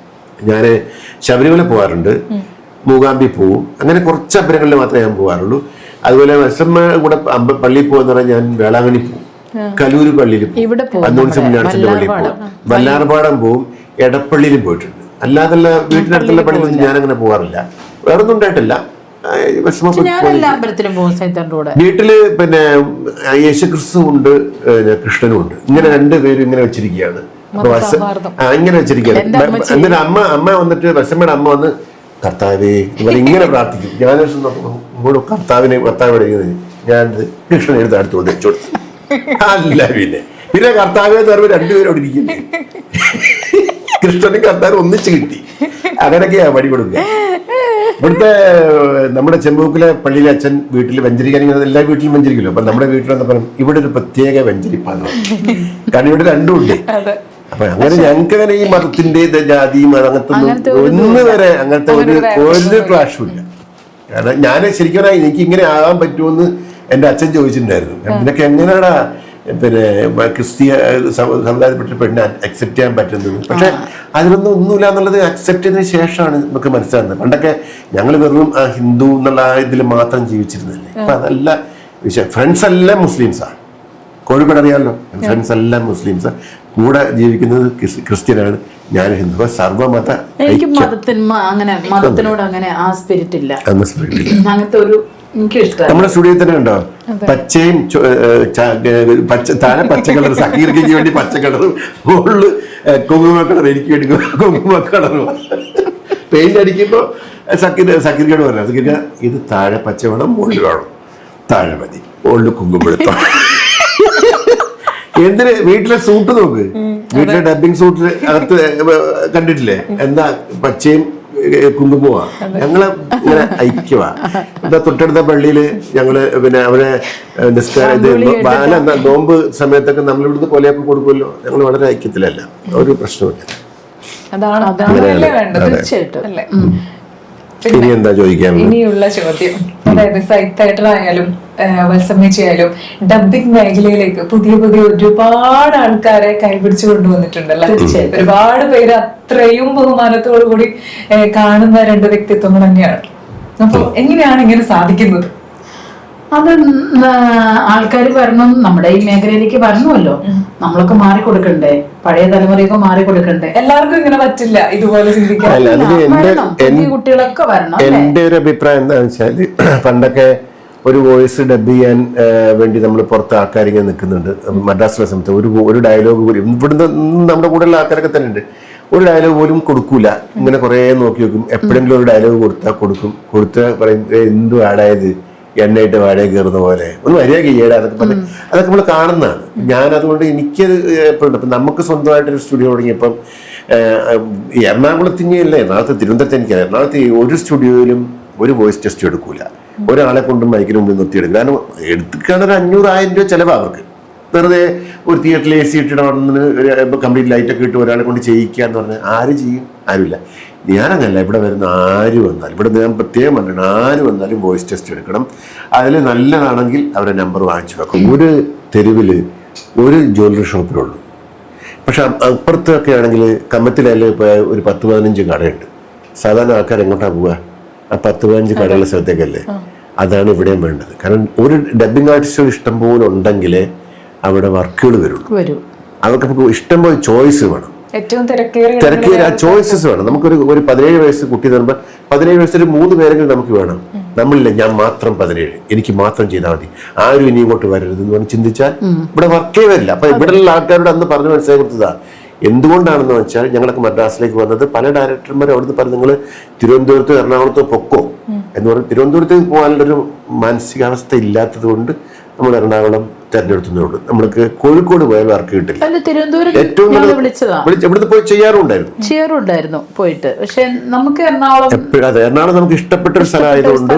ഞാൻ ശബരിമല പോകാറുണ്ട്, മൂകാംബി പോവും, അങ്ങനെ കുറച്ച് അമ്പലങ്ങളിൽ മാത്രമേ ഞാൻ പോകാറുള്ളൂ. അതുപോലെ വത്സമ്മ കൂടെ പള്ളിയിൽ പോകുന്ന പറഞ്ഞാൽ ഞാൻ വേളാങ്കണ്ണി പോവും, കലൂര് പള്ളിയിൽ പോകും, അന്നോൺസ് മുന്നാഴ്ചന്റെ പള്ളിയിൽ പോകും, വല്ലാർപാടം പോവും, എടപ്പള്ളിയിലും പോയിട്ടുണ്ട്. അല്ലാതല്ല വീട്ടിനടുത്തുള്ള പള്ളിയിലൊന്നും ഞാൻ അങ്ങനെ പോകാറില്ല. വേറൊന്നും ഉണ്ടായിട്ടില്ല. വീട്ടില് പിന്നെ യേശുക്രിസ്തു ഉണ്ട്, കൃഷ്ണനും ഉണ്ട്. ഇങ്ങനെ രണ്ടുപേരും ഇങ്ങനെ വെച്ചിരിക്കുകയാണ്. അപ്പൊ ഇങ്ങനെ വെച്ചിരിക്കുകയാണ്. എന്നിട്ട് അമ്മ വന്നിട്ട് വസമ്മയുടെ അമ്മ വന്ന് കർത്താവേ ഇങ്ങനെ പ്രാർത്ഥിക്കും. ഞാൻ ഇങ്ങോട്ട് കർത്താവ് ഞാൻ കൃഷ്ണൻ എടുത്ത് അടുത്ത് കൊണ്ട് വെച്ചു കൊടുത്തു. അല്ല പിന്നെ കർത്താവേ എന്ന് പറയുമ്പോൾ രണ്ടുപേരും അവിടെ ഇരിക്കുന്നു. കൃഷ്ണനും കർത്താവ് ഒന്നിച്ച് കിട്ടി. അങ്ങനെയൊക്കെയാ വഴി കൊടുക്കുക. ഇവിടുത്തെ നമ്മുടെ ചെമ്പൂക്കിലെ പള്ളിയിലെ അച്ഛൻ വീട്ടിൽ വെഞ്ചരിക്കാൻ എല്ലാ വീട്ടിലും വെഞ്ചരിക്കല്ലോ. അപ്പൊ നമ്മുടെ വീട്ടിലെന്ന് പറയും ഇവിടെ ഒരു പ്രത്യേക വെഞ്ചരിപ്പാണ്. കാരണം ഇവിടെ രണ്ടും ഉണ്ട്. അപ്പൊ അങ്ങനെ ഞങ്ങൾക്ക് അങ്ങനെ ഈ മതത്തിന്റെ ജാതി അങ്ങനത്തെ ഒന്ന് വരെ അങ്ങനത്തെ ഒരു ക്ലാഷും ഇല്ല. കാരണം ഞാൻ ശരിക്കും എനിക്ക് ഇങ്ങനെ ആകാൻ പറ്റുമെന്ന് എന്റെ അച്ഛൻ ചോദിച്ചിട്ടുണ്ടായിരുന്നു. നിനക്ക് എങ്ങനെയാടാ പിന്നെ ക്രിസ്തീയ സമുദായത്തിൽപ്പെട്ട പെണ്ണിനെ അക്സെപ്റ്റ് ചെയ്യാൻ പറ്റുന്നത്? പക്ഷെ അതിലൊന്നും ഒന്നുമില്ല എന്നുള്ളത് അക്സെപ്റ്റ് ചെയ്തതിന് ശേഷമാണ് നമുക്ക് മനസ്സിലാകുന്നത്. പണ്ടൊക്കെ ഞങ്ങൾ വെറും ഹിന്ദു എന്നുള്ള ഇതിൽ മാത്രം ജീവിച്ചിരുന്നല്ലേ. അപ്പൊ അതല്ല വിഷയം. ഫ്രണ്ട്സ് എല്ലാം മുസ്ലിംസാണ്. കോഴിക്കോട് അറിയാമല്ലോ, ഫ്രണ്ട്സ് എല്ലാം മുസ്ലിംസ്. കൂടെ ജീവിക്കുന്നത് ക്രിസ്ത്യനാണ്, ഞാൻ ഹിന്ദു. സർവ്വമത എനിക്ക് മതത്തിനോട് അങ്ങനെ ആ സ്പിരിറ്റ് ഇല്ല. അങ്ങനത്തെ ഒരു നമ്മുടെ സ്റ്റുഡിയോയിൽ തന്നെ ഉണ്ടോ പച്ചയും താഴെ പച്ച കളർ, സക്കീർക്ക് വേണ്ടി പച്ച കളറും, മുകളില് കുങ്കുമ കളർ, എനിക്ക് വേണ്ടി കുങ്കുമ കളറും. പെയിന്റ് അടിക്കുമ്പോ സക്കീർക്കോട് പറയാം, സക്കീർക്ക ഇത് താഴെ പച്ച വേണം, മുകളിൽ വേണം, താഴെ മതി, മുകളിൽ കുങ്കുമെടുത്തോ. എന്തിന് വീട്ടിലെ സൂട്ട് നോക്ക്, വീട്ടിലെ ഡബിങ് സൂട്ടിൽ അകത്ത് കണ്ടിട്ടില്ലേ, എന്താ പച്ചയും കുങ്കുമവാ. ഞങ്ങള് ഇങ്ങനെ ഐക്യവാ. എന്താ തൊട്ടടുത്ത പള്ളിയില് ഞങ്ങള് പിന്നെ അവരെ നോമ്പ് സമയത്തൊക്കെ നമ്മളിവിടുന്ന് കൊലയൊക്കെ കൊടുക്കുമല്ലോ. ഞങ്ങൾ വളരെ ഐക്യത്തിലല്ല, ഒരു പ്രശ്നമില്ല. ഇനി എന്താ ചോദിക്കാൻ ഇനിയുള്ള ചോദ്യം, അതായത് സൈറ്റ് ആയാലും വത്സമ്മയായാലും ഡബിംഗ് മേഖലയിലേക്ക് പുതിയ ഒരുപാട് ആൾക്കാരെ കൈപിടിച്ചു കൊണ്ടുവന്നിട്ടുണ്ടല്ലോ. ഒരുപാട് പേര് അത്രയും ബഹുമാനത്തോടു കൂടി കാണുന്ന രണ്ട് വ്യക്തിത്വങ്ങൾ തന്നെയാണ്. അപ്പൊ എങ്ങനെയാണ് ഇങ്ങനെ സാധിക്കുന്നത്? അത് ആൾക്കാർ വരണം, നമ്മുടെ ഈ മേഖലയിലേക്ക് വരണമല്ലോ. നമ്മളൊക്കെ മാറിക്കൊടുക്കണ്ടേ, പഴയ തലമുറയൊക്കെ മാറിക്കൊടുക്കണ്ടേ. എല്ലാവർക്കും ഇങ്ങനെ പറ്റില്ല ഇതുപോലെ ചിന്തിക്കാൻ. കുട്ടികളൊക്കെ വരണം. എന്റെ ഒരു അഭിപ്രായം എന്താണെന്ന് വെച്ചാല്, പണ്ടൊക്കെ ഒരു വോയിസ് ഡബ് ചെയ്യാൻ വേണ്ടി നമ്മൾ പുറത്ത് ആൾക്കാരിങ്ങനെ നിൽക്കുന്നുണ്ട്. മദ്രാസിലെ സമയത്ത് ഒരു ഡയലോഗ് പോലും ഇവിടുന്ന് നമ്മുടെ കൂടെയുള്ള ആൾക്കാരൊക്കെ തന്നെ ഉണ്ട്. ഒരു ഡയലോഗ് പോലും കൊടുക്കൂല. ഇങ്ങനെ കുറെ നോക്കി നോക്കും. എപ്പോഴെങ്കിലും ഒരു ഡയലോഗ് കൊടുത്ത പറയും എന്തു ആടായത്, എണ്ണയിട്ട് വാടക കയറുന്ന പോലെ ഒന്ന് വരിക ചെയ്യടാ എന്നൊക്കെ പറഞ്ഞ് അതൊക്കെ നമ്മൾ കാണുന്നതാണ്. ഞാൻ അതുകൊണ്ട് എനിക്കത് എപ്പോഴും ഇപ്പം നമുക്ക് സ്വന്തമായിട്ടൊരു സ്റ്റുഡിയോ തുടങ്ങിയപ്പം എറണാകുളത്തിൻ്റെയല്ല, എറണാകുളത്ത് തിരുവനന്തപുരത്ത് എനിക്കറിയാം. എറണാകുളത്ത് ഒരു സ്റ്റുഡിയോയിലും ഒരു വോയിസ് ടെസ്റ്റ് എടുക്കൂല, ഒരാളെ കൊണ്ട് മൈക്കിന് മുമ്പിൽ നിർത്തിയെടുക്കും. കാരണം എടുത്തിക്കാണ് ഒരു 500,000 രൂപ ചിലവാണ് അവർക്ക്. വെറുതെ ഒരു തിയേറ്ററിൽ AC ഇട്ടിടന്ന് കംപ്ലീറ്റ് ലൈറ്റൊക്കെ ഇട്ട് ഒരാളെ കൊണ്ട് ചെയ്യിക്കുക എന്ന് പറഞ്ഞാൽ ആര് ചെയ്യും? ആരുമില്ല. ഞാനങ്ങനല്ല, ഇവിടെ വരുന്ന ആര് വന്നാലും, ഇവിടെ ഞാൻ പ്രത്യേകം പറഞ്ഞിട്ടുണ്ട്, ആര് വന്നാലും വോയിസ് ടെസ്റ്റ് എടുക്കണം. അതിൽ നല്ലതാണെങ്കിൽ അവരുടെ നമ്പർ വാങ്ങിച്ചു വെക്കും. ഒരു തെരുവിൽ ഒരു ജ്വല്ലറി ഷോപ്പേ ഉള്ളൂ. പക്ഷെ അപ്പുറത്തൊക്കെ ആണെങ്കിൽ കമ്മത്തിലല്ല ഇപ്പോൾ ഒരു 10-15 കടയുണ്ട്. സാധാരണ ആൾക്കാർ എങ്ങോട്ടാണ് പോവുക? ആ 10-15 കടകളുടെ സ്ഥലത്തേക്കല്ലേ. അതാണ് ഇവിടെയും വേണ്ടത്. കാരണം ഒരു ഡബ്ബിംഗ് ആർട്ടിസ്റ്റുകൾ ഇഷ്ടം പോലെ ഉണ്ടെങ്കിലേ അവിടെ വർക്കുകൾ വരുള്ളൂ. അവർക്ക് ഇഷ്ടം പോലെ ചോയ്സ് വേണം, ഏറ്റവും തിരക്കേറിയ ചോയ്സസ് വേണം. നമുക്കൊരു 17 വയസ്സ് കുട്ടി തരുമ്പോൾ 17 വയസ്സിൽ 3 പേരെങ്കിലും നമുക്ക് വേണം. നമ്മളില്ല, ഞാൻ മാത്രം 17, എനിക്ക് മാത്രം ചെയ്താൽ മതി, ആരും ഇനി ഇങ്ങോട്ട് വരരുത് എന്ന് പറഞ്ഞ് ചിന്തിച്ചാൽ ഇവിടെ വർക്കേ വരില്ല. അപ്പൊ ഇവിടെയുള്ള ആൾക്കാരോട് അന്ന് പറഞ്ഞ് മനസ്സിലാക്കി കൊടുത്തതാ. എന്തുകൊണ്ടാണെന്ന് വെച്ചാൽ ഞങ്ങളൊക്കെ മദ്രാസിലേക്ക് വന്നത് പല ഡയറക്ടർമാരും അവിടുന്ന് പറഞ്ഞു നിങ്ങൾ തിരുവനന്തപുരത്ത് എറണാകുളത്ത് പൊക്കോ എന്ന് പറഞ്ഞ് തിരുവനന്തപുരത്തേക്ക് പോകാനുള്ളൊരു മാനസികാവസ്ഥ ഇല്ലാത്തത് കൊണ്ട് നമ്മൾ എറണാകുളം തെരഞ്ഞെടുത്തേ ഉള്ളൂ. നമ്മൾക്ക് കോഴിക്കോട് പോയാൽ വർക്ക് കിട്ടില്ല. ഏറ്റവും ഇവിടുത്തെ പോയി ചെയ്യാറുണ്ടായിരുന്നു പോയിട്ട്. പക്ഷെ നമുക്ക് എറണാകുളം നമുക്ക് ഇഷ്ടപ്പെട്ട ഒരു സ്ഥലമായതുകൊണ്ട്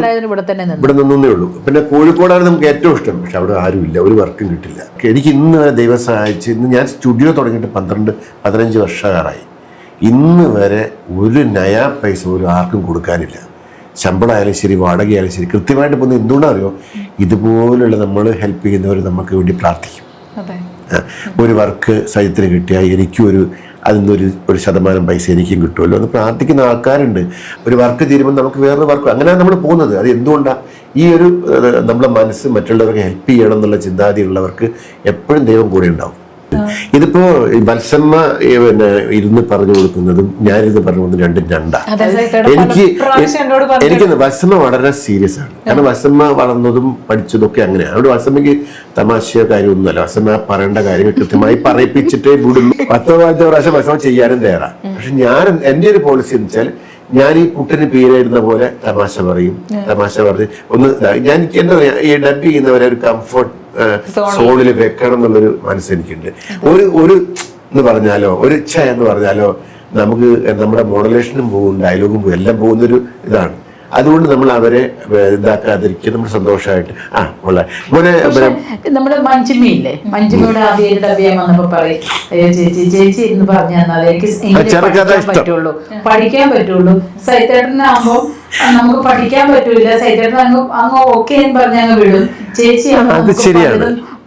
ഇവിടെ നിന്നേ ഉള്ളൂ. പിന്നെ കോഴിക്കോടാണ് നമുക്ക് ഏറ്റവും ഇഷ്ടം. പക്ഷെ അവിടെ ആരുമില്ല, ഒരു വർക്കും കിട്ടില്ല. എനിക്ക് ഇന്ന് വരെ ദൈവം സഹായിച്ച്, ഇന്ന് ഞാൻ സ്റ്റുഡിയോ തുടങ്ങിയിട്ട് 12-15 വർഷക്കാരായി. ഇന്ന് വരെ ഒരു നയാ പൈസ പോലും ആർക്കും കൊടുക്കാനില്ല. ശമ്പളമായാലും ശരി, വാടകയായാലും ശരി, കൃത്യമായിട്ട് പോകുന്നത് എന്തുകൊണ്ടാണെന്നറിയോ? ഇതുപോലുള്ള നമ്മൾ ഹെൽപ്പ് ചെയ്യുന്നവർ നമുക്ക് വേണ്ടി പ്രാർത്ഥിക്കും. ഒരു വർക്ക് സൈത്തിന് കിട്ടിയാൽ എനിക്കും അതിന്നൊരു ശതമാനം പൈസ എനിക്കും കിട്ടുമല്ലോ എന്ന് പ്രാർത്ഥിക്കുന്ന ആൾക്കാരുണ്ട്. ഒരു വർക്ക് തീരുമ്പോൾ നമുക്ക് വേറൊരു വർക്ക്, അങ്ങനെയാണ് നമ്മൾ പോകുന്നത്. അത് എന്തുകൊണ്ടാണ്? ഈ ഒരു നമ്മുടെ മനസ്സ് മറ്റുള്ളവർക്ക് ഹെൽപ്പ് ചെയ്യണം എന്നുള്ള ചിന്താഗതി ഉള്ളവർക്ക് എപ്പോഴും ദൈവം കൂടെ ഉണ്ടാവും. ഇതിപ്പോ വത്സമ്മ പിന്നെ ഇരുന്ന് പറഞ്ഞു കൊടുക്കുന്നതും ഞാനിരുന്ന് പറഞ്ഞു കൊടുക്കുന്നതും രണ്ടും രണ്ടാ. എനിക്ക് വത്സമ്മ വളരെ സീരിയസ് ആണ്. കാരണം വത്സമ്മ വളർന്നതും പഠിച്ചതും ഒക്കെ അങ്ങനെയാണ്. അതുകൊണ്ട് വത്സമ്മയ്ക്ക് തമാശയോ കാര്യമൊന്നുമല്ല. വത്സമ്മ പറയേണ്ട കാര്യങ്ങൾ കൃത്യമായി പറയിപ്പിച്ചിട്ടേ വിടുന്നു. 10-15 പ്രാവശ്യം വത്സമ്മ ചെയ്യാനും തയ്യാറാണ്. പക്ഷെ എന്റെ ഒരു പോളിസി എന്ന് വെച്ചാൽ ഞാൻ ഈ പുട്ടിന് പീരായിരുന്ന പോലെ തമാശ പറഞ്ഞ് ഒന്ന് എനിക്ക് എന്താ പറയാ, ഈ ഡബ് ചെയ്യുന്നവരെ ഒരു കംഫർട്ട് സോണിൽ വെക്കണം എന്നുള്ളൊരു മനസ്സെനിക്കുണ്ട്. ഒരു എന്ന് പറഞ്ഞാലോ, ഒരു ഇച്ഛ എന്ന് പറഞ്ഞാലോ നമുക്ക് നമ്മുടെ മോഡുലേഷനും പോകും, ഡയലോഗും പോകും, എല്ലാം പോകുന്നൊരു ഇതാണ്. അതുകൊണ്ട് നമ്മൾ അവരെ ഇതാക്കാതിരിക്കുക, നമ്മൾ സന്തോഷമായിട്ട് നമ്മുടെ മഞ്ജിമയില്ലേ, മഞ്ജിമയുടെ ആദ്യം ഡബിയാൻ വന്നപ്പോ പറയും ചേച്ചി എന്ന് പറഞ്ഞാൽ പറ്റുള്ളൂ, പഠിക്കാൻ പറ്റുള്ളൂ. സൈത്തേട്ടനാകുമ്പോ നമുക്ക് പഠിക്കാൻ പറ്റൂല. സൈത്തേട്ടൻ അങ്ങ് ഓക്കെ എന്ന് പറഞ്ഞങ്ങ് വിടും. ചേച്ചി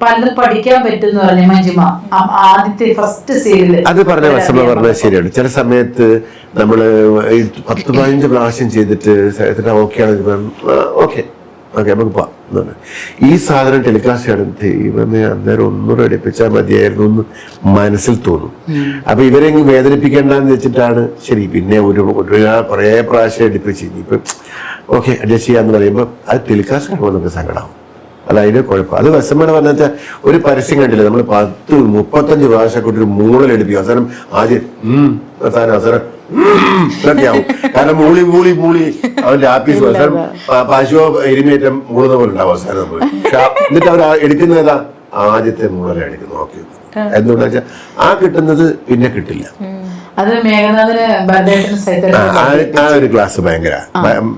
പലതും പഠിക്കാൻ പറ്റും പറഞ്ഞു മഞ്ജിമ ആദ്യത്തെ ഫസ്റ്റ് സീരിയല്. അത് പറഞ്ഞ പറഞ്ഞത് ശരിയാണ്. ചില സമയത്ത് നമ്മള് 10-15 പ്രാവശ്യം ചെയ്തിട്ട് ഓക്കെ ഓക്കെ നമുക്ക് പോവാം. ഈ സാധനം ടെലികാസ്റ്റ് ചെയ്യണം, ദൈവമേ അന്നേരം ഒന്നുകൂടെ എടുപ്പിച്ചാൽ മതിയായിരുന്നു എന്ന് മനസ്സിൽ തോന്നും. അപ്പൊ ഇവരെ വേദനിപ്പിക്കേണ്ടെന്ന് വെച്ചിട്ടാണ് ശരി. പിന്നെ കുറേ പ്രാവശ്യം എടുപ്പിച്ച് ഇനിയിപ്പം ഓക്കെ അഡ്ജസ്റ്റ് ചെയ്യാന്ന് പറയുമ്പോൾ അത് ടെലികാസ്റ്റ് കാണുമ്പോൾ നമുക്ക് സങ്കടമാവും. അതായത് കുഴപ്പം. അത് വസമ്മയുടെ പറഞ്ഞാൽ ഒരു പരസ്യം കണ്ടില്ല, നമ്മൾ 10-35 പ്രാവശ്യം കൊണ്ട് ഒരു മൂളലെടുപ്പിക്കും. അവസാനം അവസാനം ഇതൊക്കെ ആവും. കാരണം മൂളി അവന്റെ ആപ്പീസ് അവസാനം പശുവോ എരുമേറ്റം മൂളുന്ന പോലെ ഉണ്ടാവും അവസാനം നമ്മൾ. എന്നിട്ട് അവർ എടുക്കുന്ന ഏതാ? ആദ്യത്തെ മൂളല എടുക്കുന്നു. ഓക്കെ, എന്തുകൊണ്ടാ വെച്ചാൽ ആ കിട്ടുന്നത് പിന്നെ കിട്ടില്ല. ആ ഒരു ക്ലാസ് ഭയങ്കര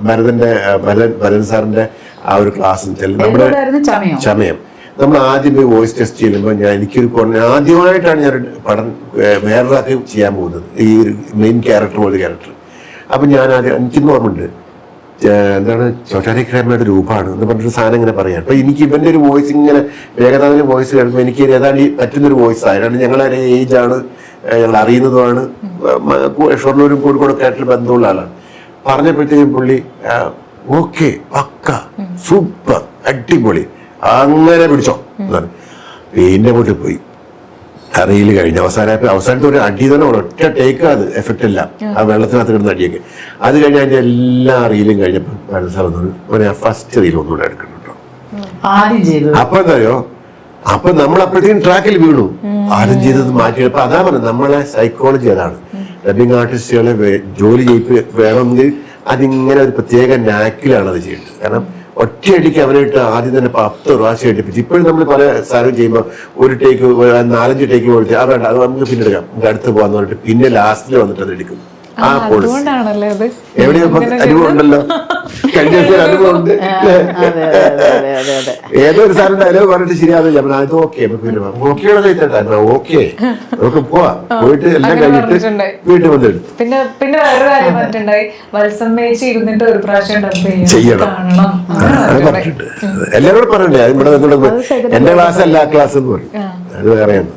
ഭരതൻ സാറിന്റെ ആ ഒരു ക്ലാസ് നമ്മുടെ ചമയം. നമ്മൾ ആദ്യം പോയി വോയിസ് ടെസ്റ്റ് ചെയ്യുമ്പോൾ ആദ്യമായിട്ടാണ് ഞാൻ പഠനം വേറൊരാൾക്ക് ചെയ്യാൻ പോകുന്നത്, ഈ ഒരു മെയിൻ ക്യാരക്ടർ പോലെ ക്യാരക്ടർ. അപ്പൊ ഞാൻ എനിക്കിന്ന് ഓർമ്മയുണ്ട്, എന്താണ് ചോട്ടാനിക്കരമ്മയുടെ രൂപമാണ് എന്ന് പറഞ്ഞൊരു സാധനം ഇങ്ങനെ പറയാം. അപ്പൊ എനിക്ക് ഇവന്റെ ഒരു വോയിസ് ഇങ്ങനെ വേഗതാവിന്റെ വോയിസ് കേൾക്കുമ്പോൾ എനിക്ക് ഏതാണ്ട് പറ്റുന്നൊരു വോയിസ് ആയിരുന്നു. ഞങ്ങളുടെ ഏജാണ്, ഞങ്ങൾ അറിയുന്നതുമാണ്, ഷൊർണൂരും കോഴിക്കോടൊക്കെ ആയിട്ടുള്ള ബന്ധമുള്ള ആളാണ്. പറഞ്ഞപ്പോഴത്തേക്കും പുള്ളി ഓക്കെ പക്ക സൂപ്പർ അടിപൊളി അങ്ങനെ പിടിച്ചോ എന്നാണ്. പിന്നെ അങ്ങോട്ട് പോയി റീല് കഴിഞ്ഞു. അവസാനത്തെ ഒരു അടി തന്നെ ഒറ്റ ടേക്ക്, അത് എഫക്റ്റ് ഇല്ല, ആ വെള്ളത്തിനകത്ത് കിടന്ന അടിയൊക്കെ. അത് കഴിഞ്ഞ് അതിന്റെ എല്ലാ റീലും കഴിഞ്ഞപ്പോൾ ഫസ്റ്റ് റീൽ ഒന്നുകൂടെ എടുക്കുന്നുണ്ടോ. അപ്പൊ എന്തായോ, അപ്പൊ നമ്മൾ അപ്പോഴത്തേക്കും ട്രാക്കിൽ വീണു. ആദ്യം ചെയ്തത് മാറ്റിയപ്പോ അതാ പറഞ്ഞത്, നമ്മളെ സൈക്കോളജി അതാണ്. ഡബിംഗ് ആർട്ടിസ്റ്റുകളെ ജോലി വേണമെങ്കിൽ അതിങ്ങനെ ഒരു പ്രത്യേക നാക്കിലാണ് അത് ചെയ്യേണ്ടത്. കാരണം ഒറ്റയടിക്ക് അവനായിട്ട് ആദ്യം തന്നെ 10 പ്രാവശ്യം എടുപ്പിച്ച്. ഇപ്പോഴും നമ്മൾ പല സാധനം ചെയ്യുമ്പോൾ ഒരു ടേക്ക് 4-5 ടേക്ക് പോയിട്ട് അത് വേണ്ട, അത് നമുക്ക് പിന്നെ എടുക്കാം, നമുക്ക് അടുത്ത് പോകാന്ന് പറഞ്ഞിട്ട് പിന്നെ ലാസ്റ്റിൽ വന്നിട്ട് അത് എടുക്കും. ആ പോളിസി എവിടെയാ അനുഭവം ഉണ്ടല്ലോ. കഴിഞ്ഞ ദിവസം അനുഭവമുണ്ട്. അതെ അതെ അതെ അതെ അതെ. ഏതൊരു സാറിന് ഡയലോഗ് പറഞ്ഞിട്ട് ശരിയാവില്ല. ഞാൻ ഇത് ഓക്കെ ഓക്കെയാണ് കഴിച്ചിട്ടാ ഓക്കെ നമുക്ക് പോവാം. പോയിട്ട് എല്ലാം കഴിഞ്ഞിട്ട് വീട്ടിൽ വന്നെടുത്തു. പിന്നെ വേറൊരു കാര്യം പറഞ്ഞിട്ടുണ്ടായി, വത്സമ്മേച്ചി ഇരുന്നിട്ട് ഒരു പ്രാവശ്യം ഡബ് ചെയ്യണം. കാണണം. അത് പറഞ്ഞിട്ടുണ്ട്. എല്ലാവരോടും പറയണ്ടേ, അത് ഇവിടെ നിന്നോട് എന്റെ ക്ലാസ് അല്ല ആ ക്ലാസ് എന്ന് പറയും. അത് വേറെയാണ്.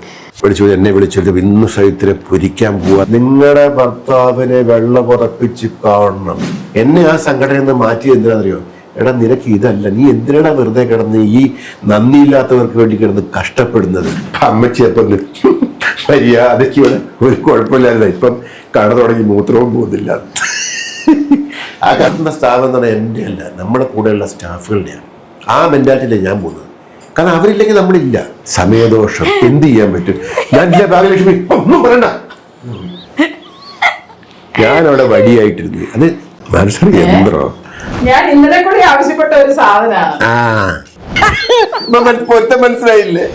എന്നെ വിളിച്ചിട്ട് ഇന്ന് സഹിത്തിനെ പൊരിക്കാൻ പോവാ, നിങ്ങളുടെ ഭർത്താവിനെ വെള്ളം ഉറപ്പിച്ച് കാണണം. എന്നെ ആ സംഘടനയിൽ നിന്ന് മാറ്റി എന്തിനാണെന്നറിയോ? എടാ നിനക്ക് ഇതല്ല, നീ എന്തിനാണ് വെറുതെ കിടന്ന് ഈ നന്ദിയില്ലാത്തവർക്ക് വേണ്ടി കിടന്ന് കഷ്ടപ്പെടുന്നത്? അമ്മച്ചിയപ്പം മര്യാദയ്ക്ക് ഒരു കുഴപ്പമില്ലായിരുന്നു. ഇപ്പം കട തുടങ്ങി മൂത്രവും പോകുന്നില്ല. ആ കത്തുന്ന സ്ഥാപനം എന്ന് പറഞ്ഞാൽ എൻ്റെ അല്ല, നമ്മുടെ കൂടെയുള്ള സ്റ്റാഫുകളുടെയാണ്. ആ മെന്റാലിറ്റിയിലാണ് ഞാൻ പോകുന്നത്. കാരണം അവരില്ലെങ്കിൽ നമ്മളില്ല. സമയദോഷം എന്ത് ചെയ്യാൻ പറ്റും? ഞാൻ ഭാഗ്യലക്ഷ്മി ഒന്നും പറയണ്ട, ഞാനവിടെ വടിയായിട്ടിരുന്നു. അത് മനസ്സിലായി യന്ത്രോ. ഞാൻ ഇന്നലെ കൂടി ആവശ്യപ്പെട്ട ഒരു സാധനമാണ്. പൊരുത്തം മനസ്സിലായില്ലേ?